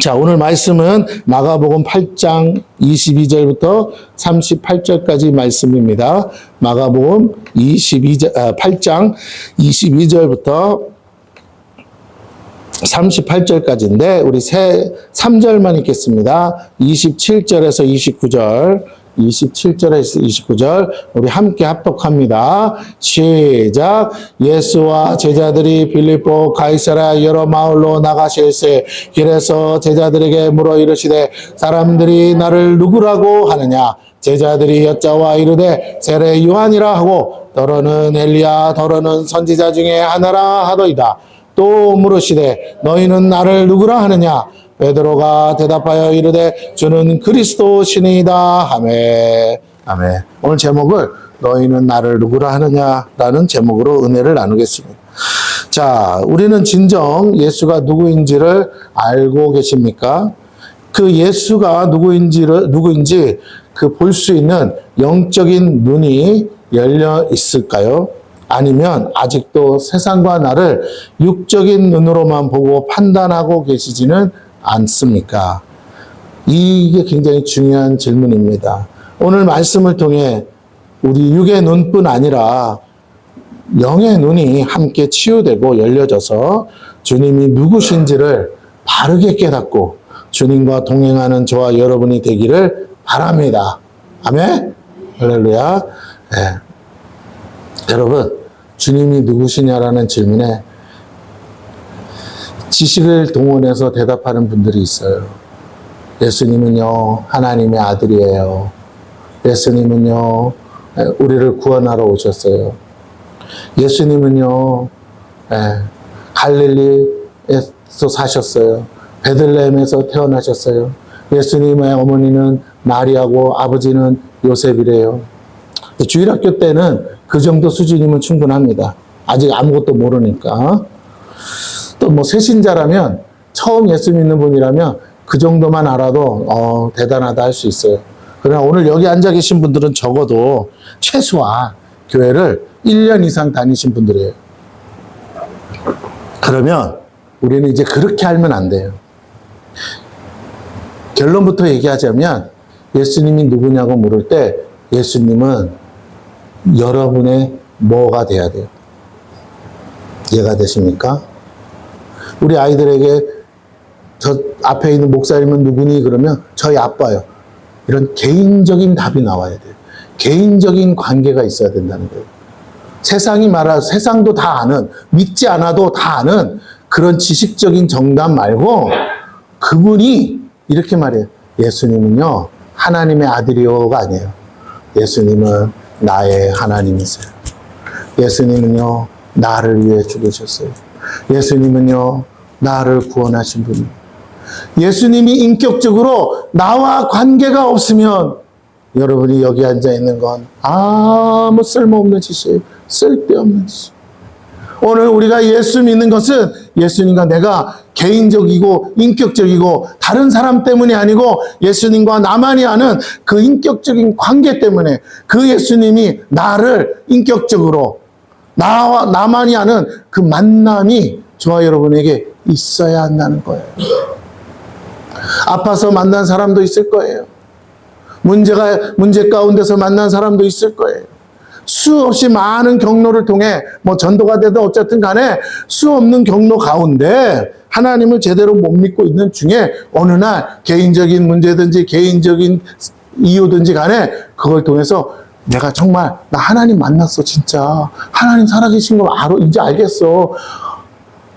자, 오늘 말씀은 마가복음 8장 22절부터 38절까지 말씀입니다. 마가복음 8장 22절부터 38절까지인데 우리 3절만 읽겠습니다. 27절에서 29절, 27절에서 29절 우리 함께 합독합니다. 시작. 예수와 제자들이 빌립보 가이사랴 여러 마을로 나가실새 길에서 제자들에게 물어 이르시되 사람들이 나를 누구라고 하느냐. 제자들이 여짜와 이르되 세례 요한이라 하고 더러는 엘리야 더러는 선지자 중에 하나라 하더이다. 또 물으시되 너희는 나를 누구라 하느냐. 베드로가 대답하여 이르되 주는 그리스도시니이다 하매. 아멘. 오늘 제목을 너희는 나를 누구라 하느냐라는 제목으로 은혜를 나누겠습니다. 자, 우리는 진정 예수가 누구인지를 알고 계십니까? 그 예수가 누구인지 그 볼 수 있는 영적인 눈이 열려 있을까요? 아니면 아직도 세상과 나를 육적인 눈으로만 보고 판단하고 계시지는 않습니까? 이게 굉장히 중요한 질문입니다. 오늘 말씀을 통해 우리 육의 눈뿐 아니라 영의 눈이 함께 치유되고 열려져서 주님이 누구신지를 바르게 깨닫고 주님과 동행하는 저와 여러분이 되기를 바랍니다. 아멘? 할렐루야. 네. 여러분, 주님이 누구시냐라는 질문에 지식을 동원해서 대답하는 분들이 있어요. 예수님은요, 하나님의 아들이에요. 예수님은요, 우리를 구원하러 오셨어요. 예수님은요, 갈릴리에서 사셨어요. 베들레헴에서 태어나셨어요. 예수님의 어머니는 마리아고 아버지는 요셉이래요. 주일학교 때는 그 정도 수준이면 충분합니다. 아직 아무것도 모르니까. 또 뭐 새신자라면 처음 예수 믿는 분이라면 그 정도만 알아도 대단하다 할 수 있어요. 그러나 오늘 여기 앉아 계신 분들은 적어도 최소한 교회를 1년 이상 다니신 분들이에요. 그러면 우리는 이제 그렇게 알면 안 돼요. 결론부터 얘기하자면 예수님이 누구냐고 물을 때 예수님은 여러분의 뭐가 돼야 돼요? 이해가 되십니까? 우리 아이들에게 저 앞에 있는 목사님은 누구니? 그러면 저희 아빠요. 이런 개인적인 답이 나와야 돼요. 개인적인 관계가 있어야 된다는 거예요. 세상이 말하는, 세상도 다 아는, 믿지 않아도 다 아는 그런 지식적인 정답 말고 그분이 이렇게 말해요. 예수님은요, 하나님의 아들이요가 아니에요. 예수님은 나의 하나님이세요. 예수님은요, 나를 위해 죽으셨어요. 예수님은요, 나를 구원하신 분이에요. 예수님이 인격적으로 나와 관계가 없으면 여러분이 여기 앉아 있는 건 아무 쓸모없는 짓이에요. 쓸데없는 짓. 오늘 우리가 예수 믿는 것은 예수님과 내가 개인적이고 인격적이고 다른 사람 때문이 아니고 예수님과 나만이 아는 그 인격적인 관계 때문에 그 예수님이 나를 인격적으로 나와 나만이 아는 그 만남이 저와 여러분에게 있어야 한다는 거예요. 아파서 만난 사람도 있을 거예요. 문제 가운데서 만난 사람도 있을 거예요. 수없이 많은 경로를 통해 뭐 전도가 되든 어쨌든 간에 수없는 경로 가운데 하나님을 제대로 못 믿고 있는 중에 어느 날 개인적인 문제든지 개인적인 이유든지 간에 그걸 통해서 내가 정말 나 하나님 만났어 진짜 하나님 살아계신 걸 이제 알겠어.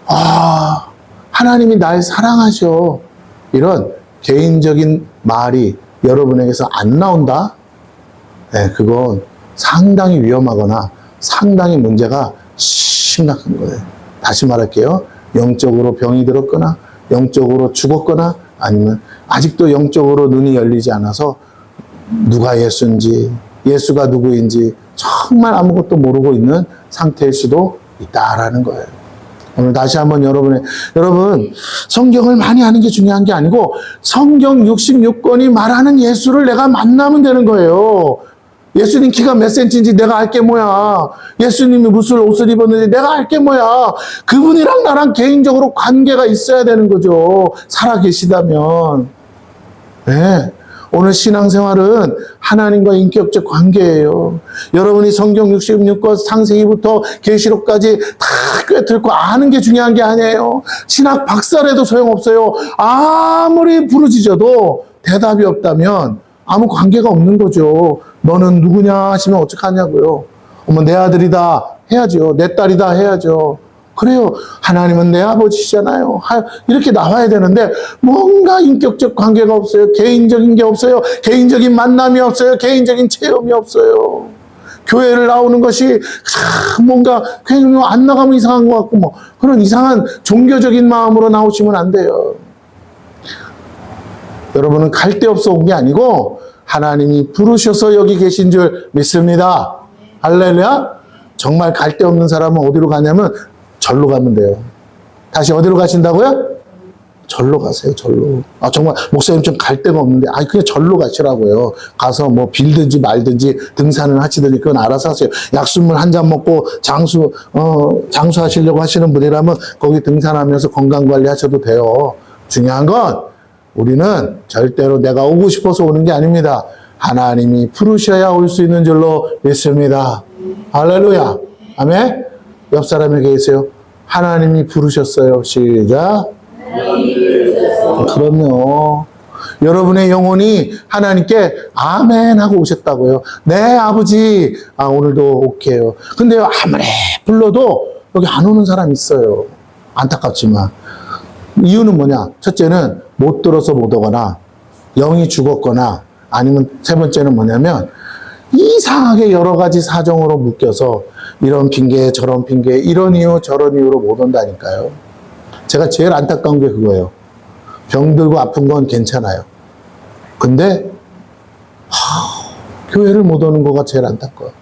아, 하나님이 날 사랑하셔. 이런 개인적인 말이 여러분에게서 안 나온다? 네, 그건 상당히 위험하거나 상당히 문제가 심각한 거예요. 다시 말할게요. 영적으로 병이 들었거나 영적으로 죽었거나 아니면 아직도 영적으로 눈이 열리지 않아서 누가 예수인지 예수가 누구인지 정말 아무것도 모르고 있는 상태일 수도 있다라는 거예요. 오늘 다시 한번 여러분 성경을 많이 아는 게 중요한 게 아니고 성경 66권이 말하는 예수를 내가 만나면 되는 거예요. 예수님 키가 몇 센치인지 내가 알게 뭐야. 예수님이 무슨 옷을 입었는지 내가 알게 뭐야. 그분이랑 나랑 개인적으로 관계가 있어야 되는 거죠. 살아 계시다면. 네. 오늘 신앙생활은 하나님과 인격적 관계예요. 여러분이 성경 66권 창세기부터 계시록까지 다 꿰뚫고 아는 게 중요한 게 아니에요. 신학 박사라도 소용없어요. 아무리 부르짖어도 대답이 없다면 아무 관계가 없는 거죠. 너는 누구냐 하시면 어떡하냐고요. 어머, 내 아들이다 해야죠. 내 딸이다 해야죠. 그래요. 하나님은 내 아버지시잖아요. 이렇게 나와야 되는데 뭔가 인격적 관계가 없어요. 개인적인 게 없어요. 개인적인 만남이 없어요. 개인적인 체험이 없어요. 교회를 나오는 것이 뭔가 그냥 안 나가면 이상한 것 같고 뭐 그런 이상한 종교적인 마음으로 나오시면 안 돼요. 여러분은 갈 데 없어 온 게 아니고 하나님이 부르셔서 여기 계신 줄 믿습니다. 할렐루야. 정말 갈 데 없는 사람은 어디로 가냐면 절로 가면 돼요. 다시 어디로 가신다고요? 절로 가세요, 절로. 아, 정말, 목사님 좀 갈 데가 없는데, 아니, 그냥 절로 가시라고요. 가서 뭐 빌든지 말든지 등산을 하시든지 그건 알아서 하세요. 약수물 한 잔 먹고 장수하시려고 하시는 분이라면 거기 등산하면서 건강관리 하셔도 돼요. 중요한 건 우리는 절대로 내가 오고 싶어서 오는 게 아닙니다. 하나님이 부르셔야 올 수 있는 줄로 믿습니다. 할렐루야. 아멘. 옆 사람에게 계세요. 하나님이 부르셨어요. 시작. 그럼요. 여러분의 영혼이 하나님께 아멘 하고 오셨다고요. 네, 아버지. 아, 오늘도 오케이요. 근데요, 아무리 불러도 여기 안 오는 사람 있어요. 안타깝지만. 이유는 뭐냐? 첫째는 못 들어서 못 오거나, 영이 죽었거나, 아니면 세 번째는 뭐냐면, 이상하게 여러 가지 사정으로 묶여서 이런 핑계 저런 핑계 이런 이유 저런 이유로 못 온다니까요. 제가 제일 안타까운 게 그거예요. 병들고 아픈 건 괜찮아요. 근데 교회를 못 오는 거가 제일 안타까워요.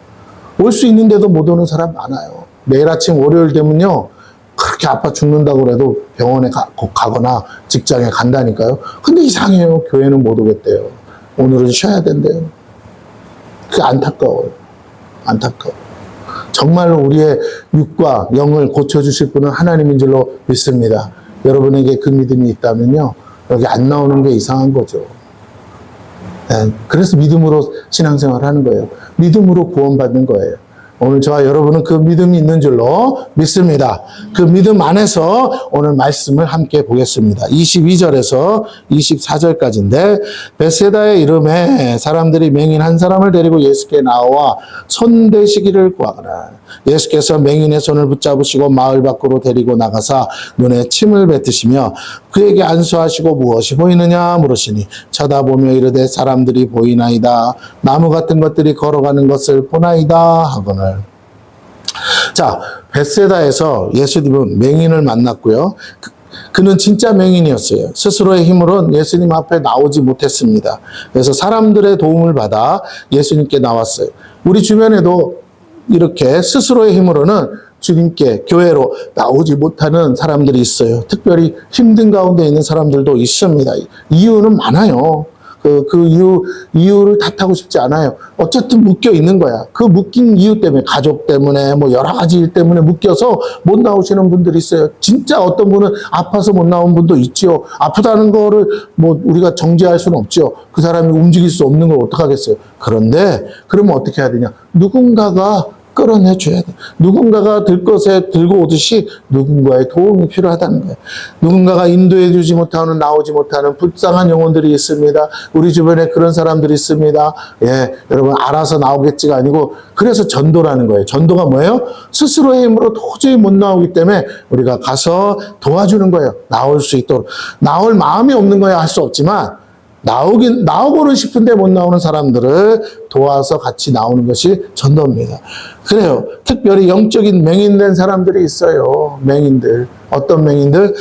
올 수 있는데도 못 오는 사람 많아요. 매일 아침 월요일 되면요. 그렇게 아파 죽는다고 그래도 병원에 가거나 직장에 간다니까요. 근데 이상해요. 교회는 못 오겠대요. 오늘은 쉬어야 된대요. 그게 안타까워요. 안타까워. 정말로 우리의 육과 영을 고쳐주실 분은 하나님인 줄로 믿습니다. 여러분에게 그 믿음이 있다면요. 여기 안 나오는 게 이상한 거죠. 네, 그래서 믿음으로 신앙생활 하는 거예요. 믿음으로 구원받는 거예요. 오늘 저와 여러분은 그 믿음이 있는 줄로 믿습니다. 그 믿음 안에서 오늘 말씀을 함께 보겠습니다. 22절에서 24절까지인데 베세다의 이름에 사람들이 맹인 한 사람을 데리고 예수께 나와 손대시기를 구하거나 예수께서 맹인의 손을 붙잡으시고 마을 밖으로 데리고 나가사 눈에 침을 뱉으시며 그에게 안수하시고 무엇이 보이느냐 물으시니 쳐다보며 이르되 사람들이 보이나이다. 나무 같은 것들이 걸어가는 것을 보나이다 하거늘. 자, 벳세다에서 예수님은 맹인을 만났고요. 그는 진짜 맹인이었어요. 스스로의 힘으로는 예수님 앞에 나오지 못했습니다. 그래서 사람들의 도움을 받아 예수님께 나왔어요. 우리 주변에도 이렇게 스스로의 힘으로는 주님께 교회로 나오지 못하는 사람들이 있어요. 특별히 힘든 가운데 있는 사람들도 있습니다. 이유는 많아요. 그 이유를 탓하고 싶지 않아요. 어쨌든 묶여 있는 거야. 그 묶인 이유 때문에, 가족 때문에, 뭐 여러 가지 일 때문에 묶여서 못 나오시는 분들이 있어요. 진짜 어떤 분은 아파서 못 나온 분도 있지요. 아프다는 거를 뭐 우리가 정죄할 수는 없죠. 그 사람이 움직일 수 없는 걸 어떡하겠어요. 그런데, 그러면 어떻게 해야 되냐. 누군가가 끌어내줘야 돼. 누군가가 들 것에 들고 오듯이 누군가의 도움이 필요하다는 거예요. 누군가가 인도해주지 못하는, 나오지 못하는 불쌍한 영혼들이 있습니다. 우리 주변에 그런 사람들이 있습니다. 예, 여러분 알아서 나오겠지가 아니고 그래서 전도라는 거예요. 전도가 뭐예요? 스스로의 힘으로 도저히 못 나오기 때문에 우리가 가서 도와주는 거예요. 나올 수 있도록. 나올 마음이 없는 거야 할 수 없지만 나오고는 싶은데 못 나오는 사람들을 도와서 같이 나오는 것이 전도입니다. 그래요. 특별히 영적인 맹인된 사람들이 있어요. 맹인들. 어떤 맹인들?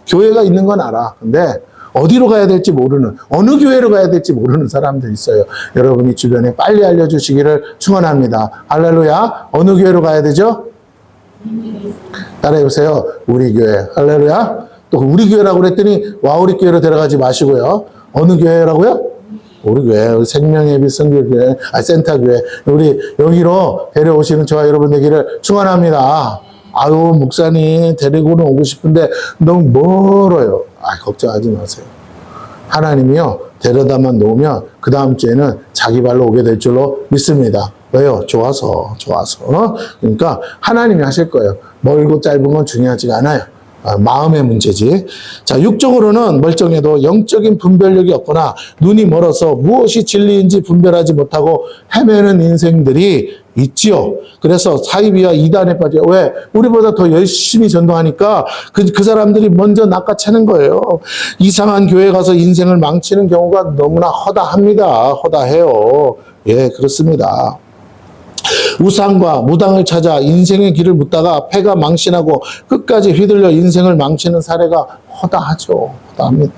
교회가 있는 건 알아. 근데 어디로 가야 될지 모르는, 어느 교회로 가야 될지 모르는 사람들이 있어요. 여러분이 주변에 빨리 알려주시기를 축원합니다. 할렐루야. 어느 교회로 가야 되죠? 따라해보세요. 우리 교회. 할렐루야. 또 우리 교회라고 그랬더니 와우리 교회로 데려가지 마시고요. 어느 교회라고요? 우리 교회, 우리 생명예비 선교교회, 센터교회, 우리 여기로 데려오시는 저와 여러분 되기를 축원합니다. 아유, 목사님 데리고는 오고 싶은데 너무 멀어요. 걱정하지 마세요. 하나님이요, 데려다만 놓으면 그 다음 주에는 자기 발로 오게 될 줄로 믿습니다. 왜요? 좋아서. 그러니까 하나님이 하실 거예요. 멀고 짧은 건 중요하지가 않아요. 마음의 문제지. 자, 육적으로는 멀쩡해도 영적인 분별력이 없거나 눈이 멀어서 무엇이 진리인지 분별하지 못하고 헤매는 인생들이 있지요. 그래서 사이비와 이단에 빠져. 왜? 우리보다 더 열심히 전도하니까 그 사람들이 먼저 낚아채는 거예요. 이상한 교회 가서 인생을 망치는 경우가 너무나 허다합니다. 허다해요. 예, 그렇습니다. 우상과 무당을 찾아 인생의 길을 묻다가 패가 망신하고 끝까지 휘둘려 인생을 망치는 사례가 허다하죠. 허다합니다.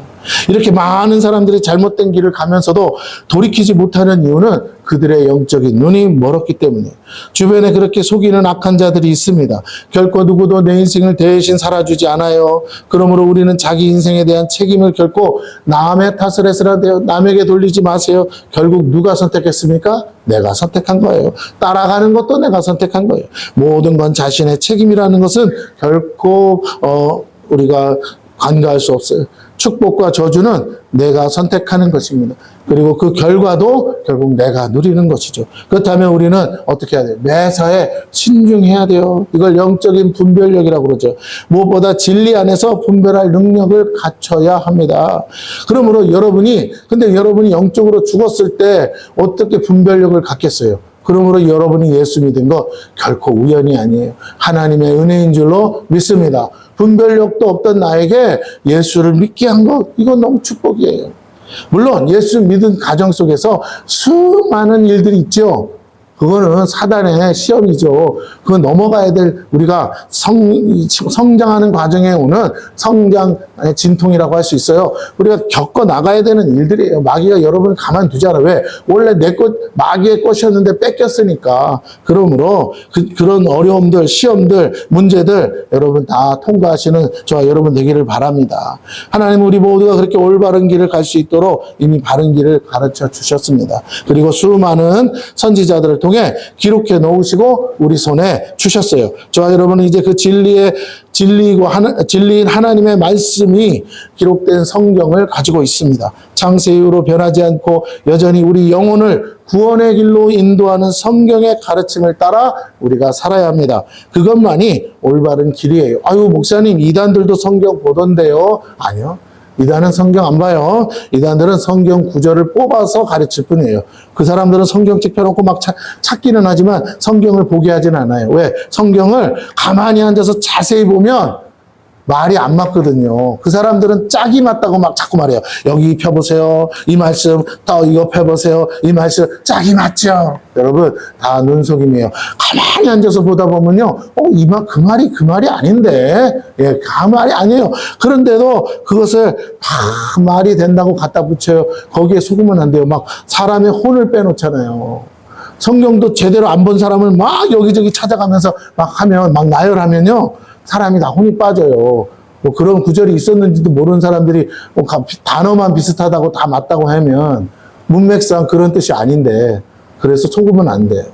이렇게 많은 사람들이 잘못된 길을 가면서도 돌이키지 못하는 이유는 그들의 영적인 눈이 멀었기 때문이에요. 주변에 그렇게 속이는 악한 자들이 있습니다. 결코 누구도 내 인생을 대신 살아주지 않아요. 그러므로 우리는 자기 인생에 대한 책임을 결코 남의 탓을 해서라도 남에게 돌리지 마세요. 결국 누가 선택했습니까? 내가 선택한 거예요. 따라가는 것도 내가 선택한 거예요. 모든 건 자신의 책임이라는 것은 결코 우리가 간과할 수 없어요. 축복과 저주는 내가 선택하는 것입니다. 그리고 그 결과도 결국 내가 누리는 것이죠. 그렇다면 우리는 어떻게 해야 돼요? 매사에 신중해야 돼요. 이걸 영적인 분별력이라고 그러죠. 무엇보다 진리 안에서 분별할 능력을 갖춰야 합니다. 그러므로 근데 여러분이 영적으로 죽었을 때 어떻게 분별력을 갖겠어요? 그러므로 여러분이 예수 믿은 거 결코 우연이 아니에요. 하나님의 은혜인 줄로 믿습니다. 분별력도 없던 나에게 예수를 믿게 한 것, 이건 너무 축복이에요. 물론 예수 믿은 가정 속에서 수많은 일들이 있죠. 그거는 사단의 시험이죠. 그건 넘어가야 될, 우리가 성장하는 과정에 오는 성장의 진통이라고 할 수 있어요. 우리가 겪어 나가야 되는 일들이에요. 마귀가 여러분을 가만두지 않아요. 왜? 원래 내 것, 마귀의 것이었는데 뺏겼으니까. 그러므로 그런 어려움들, 시험들, 문제들 여러분 다 통과하시는 저와 여러분 되기를 바랍니다. 하나님은 우리 모두가 그렇게 올바른 길을 갈 수 있도록 이미 바른 길을 가르쳐 주셨습니다. 그리고 수많은 선지자들을 통해 기록해 놓으시고 우리 손에 주셨어요. 저와 여러분은 이제 그 진리인 하나님의 말씀이 기록된 성경을 가지고 있습니다. 창세 이후로 변하지 않고 여전히 우리 영혼을 구원의 길로 인도하는 성경의 가르침을 따라 우리가 살아야 합니다. 그것만이 올바른 길이에요. 아유, 목사님, 이단들도 성경 보던데요. 아니요. 이단은 성경 안 봐요. 이단들은 성경 구절을 뽑아서 가르칠 뿐이에요. 그 사람들은 성경책 펴놓고 막 찾기는 하지만 성경을 보게 하진 않아요. 왜? 성경을 가만히 앉아서 자세히 보면 말이 안 맞거든요. 그 사람들은 짝이 맞다고 막 자꾸 말해요. 여기 펴보세요. 이 말씀, 또 이거 펴보세요. 이 말씀, 짝이 맞죠? 여러분, 다 눈속임이에요. 가만히 앉아서 보다 보면요. 그 말이 아닌데. 예, 그 말이 아니에요. 그런데도 그것을 말이 된다고 갖다 붙여요. 거기에 속으면 안 돼요. 막 사람의 혼을 빼놓잖아요. 성경도 제대로 안 본 사람을 막 여기저기 찾아가면서 막 하면, 막 나열하면요. 사람이 다 혼이 빠져요. 뭐 그런 구절이 있었는지도 모르는 사람들이 뭐 단어만 비슷하다고 다 맞다고 하면 문맥상 그런 뜻이 아닌데, 그래서 속으면 안 돼요.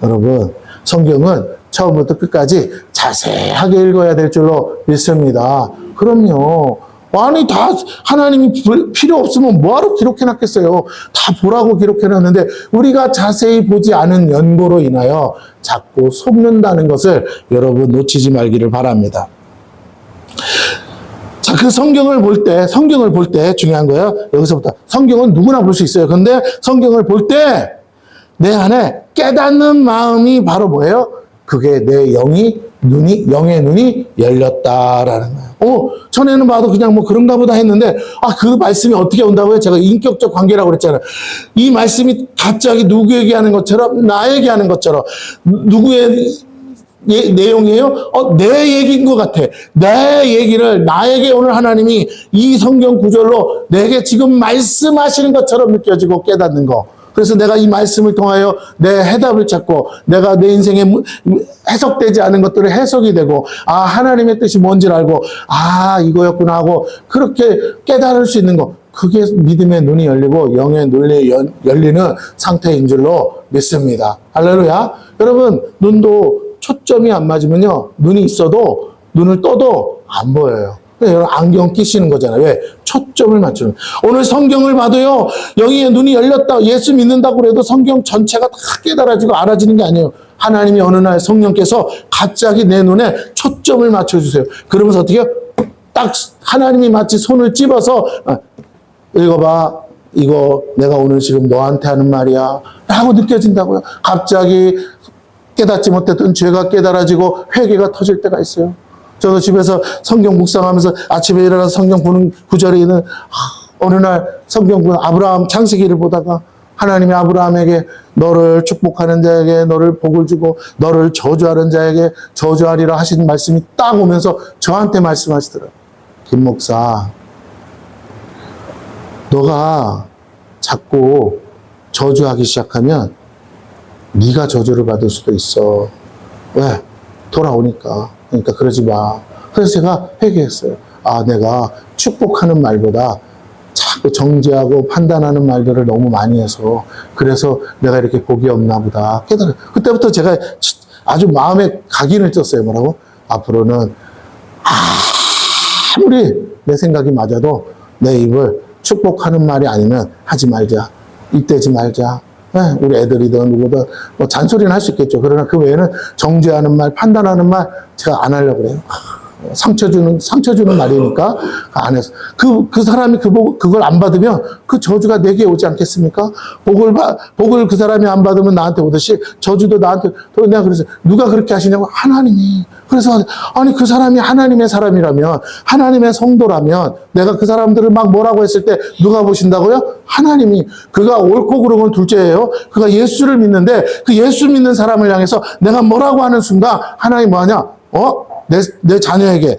여러분, 성경은 처음부터 끝까지 자세하게 읽어야 될 줄로 믿습니다. 그럼요. 아니, 다 하나님이 필요 없으면 뭐하러 기록해놨겠어요. 다 보라고 기록해놨는데 우리가 자세히 보지 않은 연고로 인하여 자꾸 속는다는 것을 여러분 놓치지 말기를 바랍니다. 자, 그 성경을 볼 때 중요한 거예요. 여기서부터 성경은 누구나 볼 수 있어요. 근데 성경을 볼 때 내 안에 깨닫는 마음이 바로 뭐예요? 그게 내 영의 눈이 열렸다라는 거예요. 전에는 봐도 그냥 뭐 그런가 보다 했는데, 그 말씀이 어떻게 온다고요? 제가 인격적 관계라고 그랬잖아요. 이 말씀이 갑자기 누구에게 하는 것처럼, 나에게 하는 것처럼, 누구의 내용이에요? 내 얘기인 것 같아. 내 얘기를 나에게 오늘 하나님이 이 성경 구절로 내게 지금 말씀하시는 것처럼 느껴지고 깨닫는 거. 그래서 내가 이 말씀을 통하여 내 해답을 찾고 내가 내 인생에 해석되지 않은 것들을 해석이 되고 하나님의 뜻이 뭔지를 알고 이거였구나 하고 그렇게 깨달을 수 있는 거. 그게 믿음의 눈이 열리고 영의 눈이 열리는 상태인 줄로 믿습니다. 할렐루야. 여러분, 눈도 초점이 안 맞으면요, 눈이 있어도 눈을 떠도 안 보여요. 여러분, 안경 끼시는 거잖아요. 왜? 초점을 맞추는. 오늘 성경을 봐도요, 영의 눈이 열렸다, 예수 믿는다고 해도 성경 전체가 다 깨달아지고 알아지는 게 아니에요. 하나님이 어느 날 성령께서 갑자기 내 눈에 초점을 맞춰주세요. 그러면서 어떻게 해요? 딱 하나님이 마치 손을 찝어서 읽어봐. 이거 내가 오늘 지금 너한테 하는 말이야. 라고 느껴진다고요. 갑자기 깨닫지 못했던 죄가 깨달아지고 회개가 터질 때가 있어요. 저도 집에서 성경 묵상하면서 아침에 일어나서 성경 보는 구절에 있는 어느 날 성경 보는 아브라함 창세기를 보다가 하나님이 아브라함에게 너를 축복하는 자에게 너를 복을 주고 너를 저주하는 자에게 저주하리라 하신 말씀이 딱 오면서 저한테 말씀하시더라고요. 김 목사, 너가 자꾸 저주하기 시작하면 네가 저주를 받을 수도 있어. 왜? 돌아오니까. 그러니까 그러지 마. 그래서 제가 회개했어요. 아, 내가 축복하는 말보다 자꾸 정죄하고 판단하는 말들을 너무 많이 해서 그래서 내가 이렇게 복이 없나 보다 깨달아요. 그때부터 제가 아주 마음에 각인을 떴어요. 뭐라고? 앞으로는 아무리 내 생각이 맞아도 내 입을 축복하는 말이 아니면 하지 말자. 입대지 말자. 네, 우리 애들이든 누구든 뭐 잔소리는 할 수 있겠죠. 그러나 그 외에는 정죄하는 말, 판단하는 말 제가 안 하려고 그래요. 상처 주는 말이니까 안 해서 그 사람이 그걸 안 받으면 그 저주가 내게 오지 않겠습니까? 복을 그 사람이 안 받으면 나한테 오듯이 저주도 나한테. 내가 그래서 누가 그렇게 하시냐고. 하나님이. 그래서 아니 그 사람이 하나님의 사람이라면 하나님의 성도라면 내가 그 사람들을 막 뭐라고 했을 때 누가 보신다고요? 하나님이. 그가 옳고 그른 건 둘째예요. 그가 예수를 믿는데 그 예수 믿는 사람을 향해서 내가 뭐라고 하는 순간 하나님 뭐하냐? 내 자녀에게,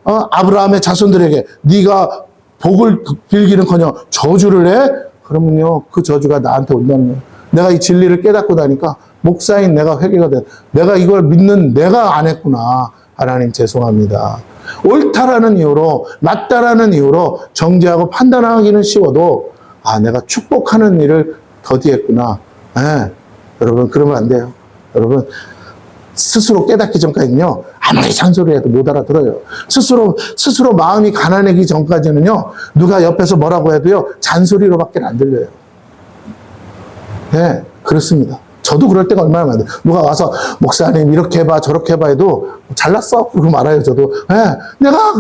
아브라함의 자손들에게 네가 복을 빌기는커녕 저주를 해? 그러면요, 그 저주가 나한테 온다는 거예요. 내가 이 진리를 깨닫고 나니까 목사인 내가 회개가 돼. 내가 이걸 믿는 내가 안 했구나. 하나님 죄송합니다. 옳다라는 이유로, 맞다라는 이유로 정죄하고 판단하기는 쉬워도 내가 축복하는 일을 더디했구나. 여러분 그러면 안 돼요. 여러분 스스로 깨닫기 전까지는요, 아무리 잔소리해도 못 알아들어요. 스스로 마음이 가난해지기 전까지는요, 누가 옆에서 뭐라고 해도요, 잔소리로밖에 안 들려요. 네, 그렇습니다. 저도 그럴 때가 얼마나 많아요. 누가 와서, 목사님, 이렇게 해봐, 저렇게 해봐 해도, 잘났어? 그러고 말아요, 저도. 네,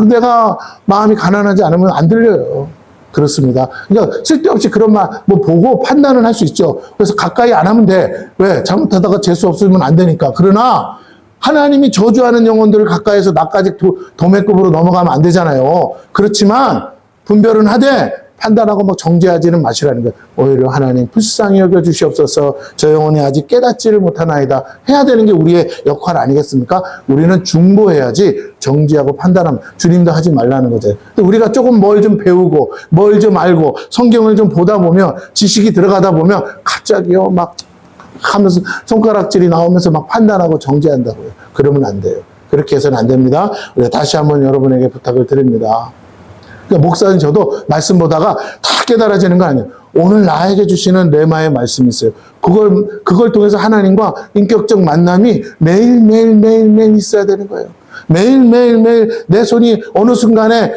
내가 마음이 가난하지 않으면 안 들려요. 그렇습니다. 그러니까 쓸데없이 그런 말 뭐 보고 판단은 할 수 있죠. 그래서 가까이 안 하면 돼. 왜? 잘못하다가 재수 없으면 안 되니까. 그러나 하나님이 저주하는 영혼들을 가까이서 나까지 도매급으로 넘어가면 안 되잖아요. 그렇지만 분별은 하되 판단하고 막 정죄하지는 마시라는 거예요. 오히려 하나님 불쌍히 여겨주시옵소서. 저 영혼이 아직 깨닫지를 못하나이다. 해야 되는 게 우리의 역할 아니겠습니까? 우리는 중보해야지 정죄하고 판단하면 주님도 하지 말라는 거죠. 우리가 조금 뭘 좀 배우고 뭘 좀 알고 성경을 좀 보다 보면 지식이 들어가다 보면 갑자기요 막 하면서 손가락질이 나오면서 막 판단하고 정죄한다고요. 그러면 안 돼요. 그렇게 해서는 안 됩니다. 우리가 다시 한번 여러분에게 부탁을 드립니다. 그러니까 목사님 저도 말씀 보다가 다 깨달아지는 거 아니에요. 오늘 나에게 주시는 레마의 말씀이 있어요. 그걸 통해서 하나님과 인격적 만남이 매일 있어야 되는 거예요. 매일 내 손이 어느 순간에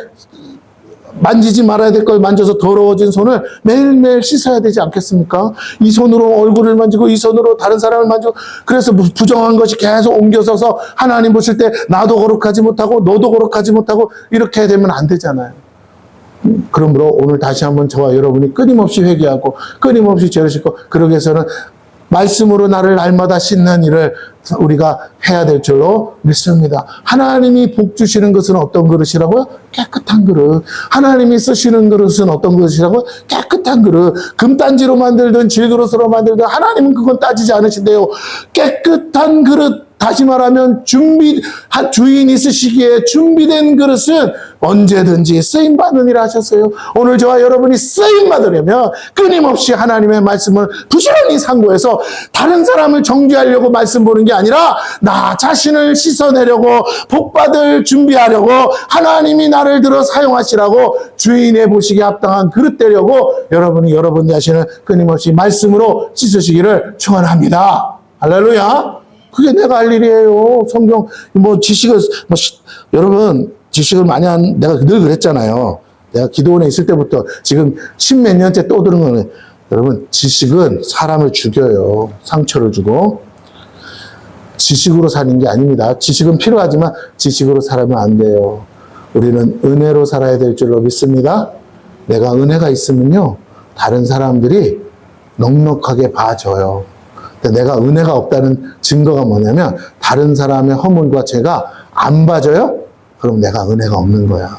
만지지 말아야 될 걸 만져서 더러워진 손을 매일매일 씻어야 되지 않겠습니까? 이 손으로 얼굴을 만지고 이 손으로 다른 사람을 만지고 그래서 부정한 것이 계속 옮겨서서 하나님 보실 때 나도 거룩하지 못하고 너도 거룩하지 못하고 이렇게 되면 안 되잖아요. 그러므로 오늘 다시 한번 저와 여러분이 끊임없이 회개하고 끊임없이 죄를 씻고 그러기 위해서는 말씀으로 나를 날마다 씻는 일을 우리가 해야 될 줄로 믿습니다. 하나님이 복 주시는 것은 어떤 그릇이라고요? 깨끗한 그릇. 하나님이 쓰시는 그릇은 어떤 그릇이라고요? 깨끗한 그릇. 금단지로 만들든 질그릇으로 만들든 하나님은 그건 따지지 않으신대요. 깨끗한 그릇 다시 말하면 주인 있으시기에 준비된 그릇은 언제든지 쓰임받으리라 하셨어요. 오늘 저와 여러분이 쓰임받으려면 끊임없이 하나님의 말씀을 부지런히 상고해서 다른 사람을 정죄하려고 말씀 보는 게 아니라 나 자신을 씻어내려고 복받을 준비하려고 하나님이 나를 들어 사용하시라고 주인의 보시기에 합당한 그릇 되려고 여러분이 여러분 자신을 끊임없이 말씀으로 씻으시기를 축원합니다. 할렐루야. 그게 내가 할 일이에요. 성경 여러분 지식을 많이 내가 늘 그랬잖아요. 내가 기도원에 있을 때부터 지금 십몇 년째 떠드는 거는 여러분 지식은 사람을 죽여요. 상처를 주고. 지식으로 사는 게 아닙니다. 지식은 필요하지만 지식으로 살면 안 돼요. 우리는 은혜로 살아야 될 줄로 믿습니다. 내가 은혜가 있으면요 다른 사람들이 넉넉하게 봐줘요. 근데 내가 은혜가 없다는 증거가 뭐냐면 다른 사람의 허물과 죄가 안 봐줘요? 그럼 내가 은혜가 없는 거야.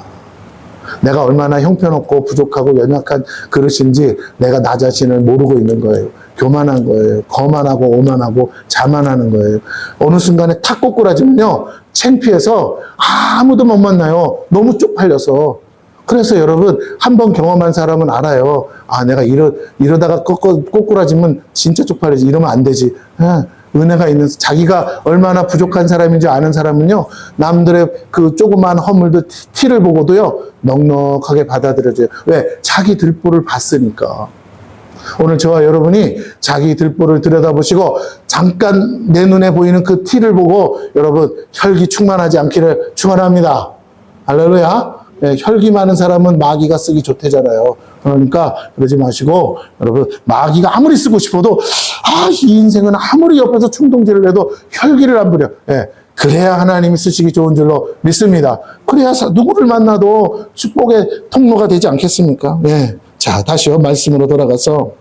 내가 얼마나 형편없고 부족하고 연약한 그릇인지 내가 나 자신을 모르고 있는 거예요. 교만한 거예요. 거만하고 오만하고 자만하는 거예요. 어느 순간에 탁 꼬꾸라지면요 창피해서 아무도 못 만나요. 너무 쪽팔려서. 그래서 여러분 한 번 경험한 사람은 알아요. 아 내가 이러다가 꼬꾸라지면 진짜 쪽팔리지. 이러면 안 되지. 은혜가 있는 자기가 얼마나 부족한 사람인지 아는 사람은요 남들의 그 조그만 허물도 티를 보고도요 넉넉하게 받아들여줘요. 왜? 자기 들보를 봤으니까. 오늘 저와 여러분이 자기 들보를 들여다보시고 잠깐 내 눈에 보이는 그 티를 보고 여러분 혈기 충만하지 않기를 축원합니다. 할렐루야. 네, 혈기 많은 사람은 마귀가 쓰기 좋대잖아요. 그러니까 그러지 마시고 여러분 마귀가 아무리 쓰고 싶어도 이 인생은 아무리 옆에서 충동질을 해도 혈기를 안 부려. 네, 그래야 하나님이 쓰시기 좋은 줄로 믿습니다. 그래야 누구를 만나도 축복의 통로가 되지 않겠습니까? 네. 자, 다시요 말씀으로 돌아가서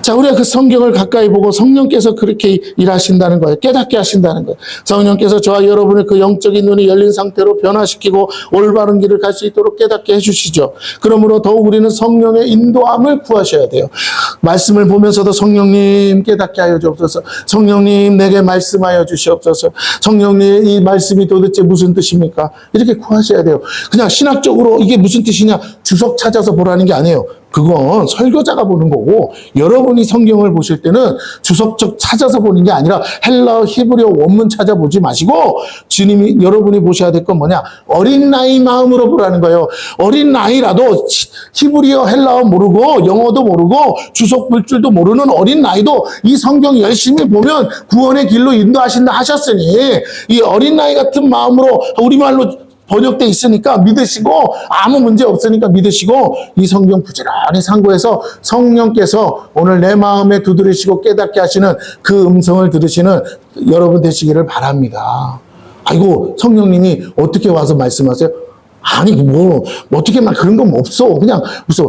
자, 우리가 그 성경을 가까이 보고 성령께서 그렇게 일하신다는 거예요. 깨닫게 하신다는 거예요. 성령께서 저와 여러분의 그 영적인 눈이 열린 상태로 변화시키고 올바른 길을 갈 수 있도록 깨닫게 해주시죠. 그러므로 더욱 우리는 성령의 인도함을 구하셔야 돼요. 말씀을 보면서도 성령님 깨닫게 하여 주옵소서. 성령님 내게 말씀하여 주시옵소서. 성령님 이 말씀이 도대체 무슨 뜻입니까? 이렇게 구하셔야 돼요. 그냥 신학적으로 이게 무슨 뜻이냐 주석 찾아서 보라는 게 아니에요. 그건 설교자가 보는 거고 여러분이 성경을 보실 때는 주석적 찾아서 보는 게 아니라 헬라어 히브리어 원문 찾아보지 마시고 주님이 여러분이 보셔야 될 건 뭐냐 어린 나이 마음으로 보라는 거예요. 어린 나이라도 히브리어 헬라어 모르고 영어도 모르고 주석 물줄도 모르는 어린 나이도 이 성경 열심히 보면 구원의 길로 인도하신다 하셨으니 이 어린 나이 같은 마음으로 우리말로 번역돼 있으니까 믿으시고 아무 문제 없으니까 믿으시고 이 성경 부지런히 상고해서 성령께서 오늘 내 마음에 두드리시고 깨닫게 하시는 그 음성을 들으시는 여러분 되시기를 바랍니다. 아이고 성령님이 어떻게 와서 말씀하세요? 아니 어떻게 막 그런 건 없어. 그냥 무슨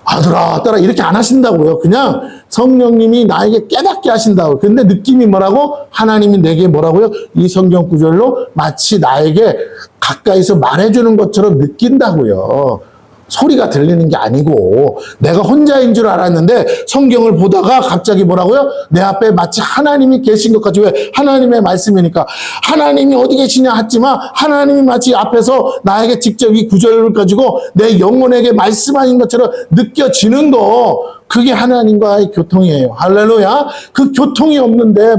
아들아 딸아 이렇게 안 하신다고요. 그냥 성령님이 나에게 깨닫게 하신다고. 근데 느낌이 뭐라고? 하나님이 내게 뭐라고요? 이 성경 구절로 마치 나에게 가까이서 말해주는 것처럼 느낀다고요. 소리가 들리는 게 아니고 내가 혼자인 줄 알았는데 성경을 보다가 갑자기 뭐라고요? 내 앞에 마치 하나님이 계신 것 같이. 왜? 하나님의 말씀이니까. 하나님이 어디 계시냐 했지만 하나님이 마치 앞에서 나에게 직접 이 구절을 가지고 내 영혼에게 말씀하신 것처럼 느껴지는 거, 그게 하나님과의 교통이에요. 할렐루야. 그 교통이 없는데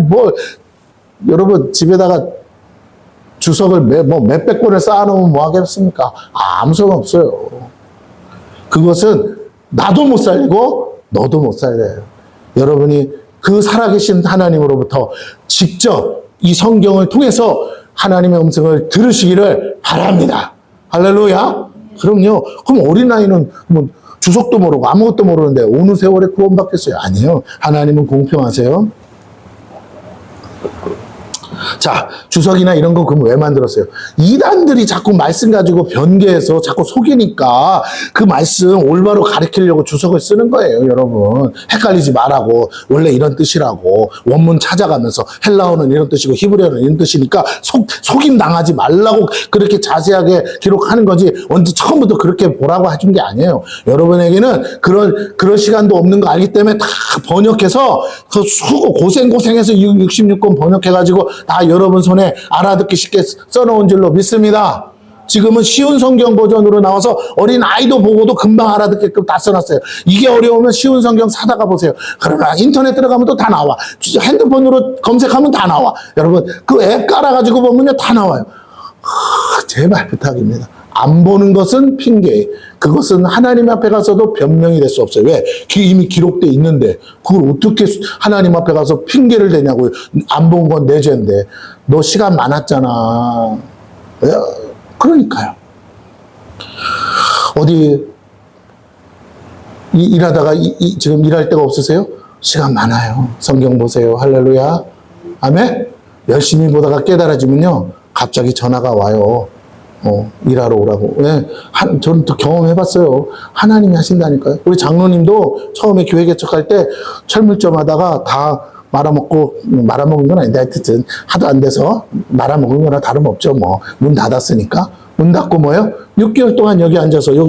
여러분 집에다가 주석을 몇백 권을 쌓아놓으면 뭐 하겠습니까? 아무 소용 없어요. 그것은 나도 못 살리고 너도 못 살려요. 여러분이 그 살아계신 하나님으로부터 직접 이 성경을 통해서 하나님의 음성을 들으시기를 바랍니다. 할렐루야. 그럼요. 그럼 어린아이는 주석도 모르고 아무것도 모르는데 어느 세월에 구원받겠어요? 아니에요. 하나님은 공평하세요. 자, 주석이나 이런 거 그럼 왜 만들었어요? 이단들이 자꾸 말씀 가지고 변개해서 자꾸 속이니까 그 말씀 올바로 가르치려고 주석을 쓰는 거예요, 여러분. 헷갈리지 말라고. 원래 이런 뜻이라고. 원문 찾아가면서 헬라어는 이런 뜻이고 히브리어는 이런 뜻이니까 속임 당하지 말라고 그렇게 자세하게 기록하는 거지. 언제 처음부터 그렇게 보라고 해준 게 아니에요. 여러분에게는 그런 시간도 없는 거 알기 때문에 다 번역해서 그 수고 고생해서 66권 번역해가지고 다 여러분 손에 알아듣기 쉽게 써놓은 줄로 믿습니다. 지금은 쉬운 성경 버전으로 나와서 어린 아이도 보고도 금방 알아듣게끔 다 써놨어요. 이게 어려우면 쉬운 성경 사다가 보세요. 그러나 인터넷 들어가면 또 다 나와. 핸드폰으로 검색하면 다 나와. 여러분 그 앱 깔아가지고 보면요 다 나와요. 제발 부탁입니다. 안 보는 것은 핑계. 그것은 하나님 앞에 가서도 변명이 될 수 없어요. 왜? 이미 기록돼 있는데 그걸 어떻게 하나님 앞에 가서 핑계를 대냐고요. 안 본 건 내 죄인데. 너 시간 많았잖아. 그러니까요. 어디 일하다가 지금 일할 데가 없으세요? 시간 많아요. 성경 보세요. 할렐루야. 아멘. 열심히 보다가 깨달아지면요 갑자기 전화가 와요. 일하러 오라고. 네, 저는 또 경험해봤어요. 하나님이 하신다니까요. 우리 장로님도 처음에 교회 개척할 때 철물점 하다가 다 말아먹은 건 아닌데 하여튼 하도 안 돼서 말아먹은 거나 다름없죠. 뭐 문 닫았으니까. 문 닫고 뭐요? 6개월 동안 여기 앉아서 요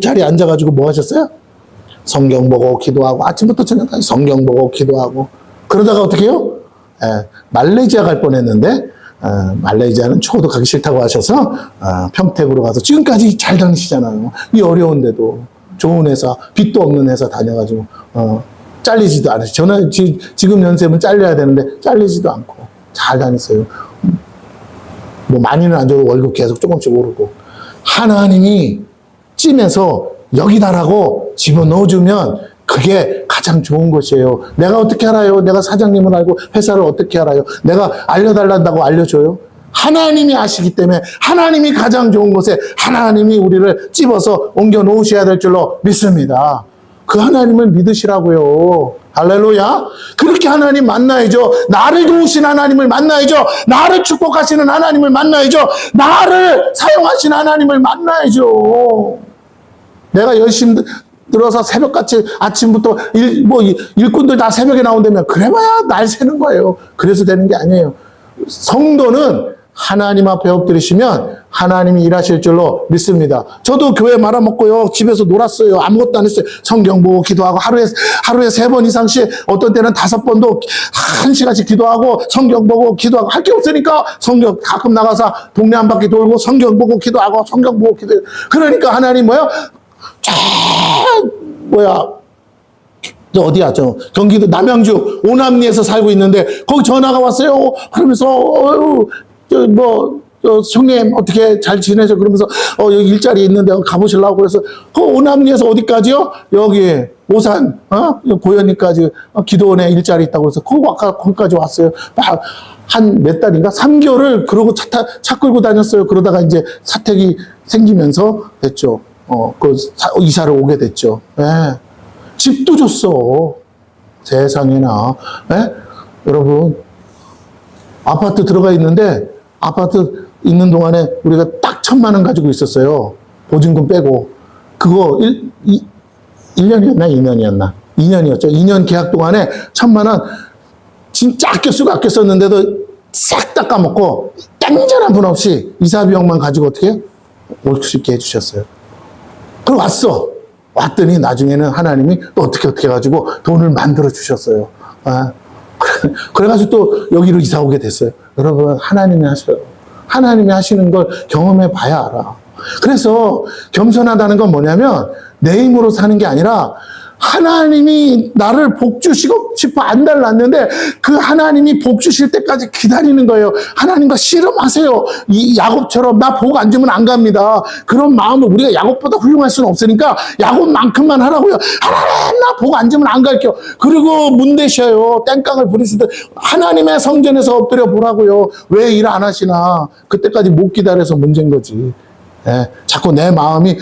자리에 앉아가지고 뭐 하셨어요? 성경 보고 기도하고 아침부터 저녁까지 성경 보고 기도하고 그러다가 어떻게 해요? 말레이시아 갈 뻔했는데 말레이시아는 초도 가기 싫다고 하셔서 평택으로 가서 지금까지 잘 다니시잖아요. 이 어려운데도 좋은 회사, 빚도 없는 회사 다녀가지고 잘리지도 않으시고 저는 지금 연세면 잘려야 되는데 잘리지도 않고 잘 다니세요. 뭐 많이는 안 줘도 월급 계속 조금씩 오르고 하나님이 찜해서 여기다라고 집어넣어주면 그게 가장 좋은 것이에요. 내가 어떻게 알아요? 내가 사장님을 알고 회사를 어떻게 알아요? 내가 알려달란다고 알려줘요? 하나님이 아시기 때문에 하나님이 가장 좋은 곳에 하나님이 우리를 찝어서 옮겨 놓으셔야 될 줄로 믿습니다. 그 하나님을 믿으시라고요. 할렐루야. 그렇게 하나님 만나야죠. 나를 도우신 하나님을 만나야죠. 나를 축복하시는 하나님을 만나야죠. 나를 사용하신 하나님을 만나야죠. 내가 열심히 들어서 새벽같이 아침부터 일꾼들 다 새벽에 나온다면 그래봐야 날 새는 거예요. 그래서 되는 게 아니에요. 성도는 하나님 앞에 엎드리시면 하나님이 일하실 줄로 믿습니다. 저도 교회 말아먹고요. 집에서 놀았어요. 아무것도 안 했어요. 성경 보고 기도하고 하루에 3번 이상씩 어떤 때는 5번도 1시간씩 기도하고 성경 보고 기도하고 할 게 없으니까 성경 가끔 나가서 동네 한 바퀴 돌고 성경 보고 기도하고 성경 보고 기도해요. 그러니까 하나님 어디야? 경기도 남양주 오남리에서 살고 있는데 거기 전화가 왔어요. 그러면서 형님 어떻게 잘 지내죠? 그러면서 여기 일자리 있는데 가보시려고 그래서 그 오남리에서 어디까지요? 여기 오산 고현리까지 기도원에 일자리 있다고 그래서 거기까지 왔어요. 한 몇 달인가 3개월을 그러고 차 끌고 다녔어요. 그러다가 이제 사택이 생기면서 됐죠. 이사를 오게 됐죠. 네. 집도 줬어. 세상에나. 네? 여러분, 아파트 들어가 있는데, 아파트 있는 동안에 우리가 딱 1,000만 원 가지고 있었어요. 보증금 빼고. 그거 1년이었나? 2년이었나? 2년이었죠. 2년 계약 동안에 1,000만 원 진짜 아껴 썼는데도 싹 다 까먹고, 땡전 한 푼 없이 이사 비용만 가지고 어떻게 해요? 올 수 있게 해주셨어요. 그럼 왔더니 나중에는 하나님이 또 어떻게 해가지고 돈을 만들어 주셨어요. 그래가지고 또 여기로 이사 오게 됐어요. 여러분, 하나님이 하셔요. 하나님이 하시는 걸 경험해 봐야 알아. 그래서 겸손하다는 건 뭐냐면 내 힘으로 사는 게 아니라 하나님이 나를 복 주시고 싶어 안 달랐는데 그 하나님이 복 주실 때까지 기다리는 거예요. 하나님과 씨름하세요. 이 야곱처럼 나 복 안 주면 안 갑니다. 그런 마음을 우리가 야곱보다 훌륭할 수는 없으니까 야곱만큼만 하라고요. 하나님 나 복 안 주면 안 갈게요. 그리고 문대셔요. 땡깡을 부리시듯 하나님의 성전에서 엎드려 보라고요. 왜 일 안 하시나. 그때까지 못 기다려서 문제인 거지. 자꾸 내 마음이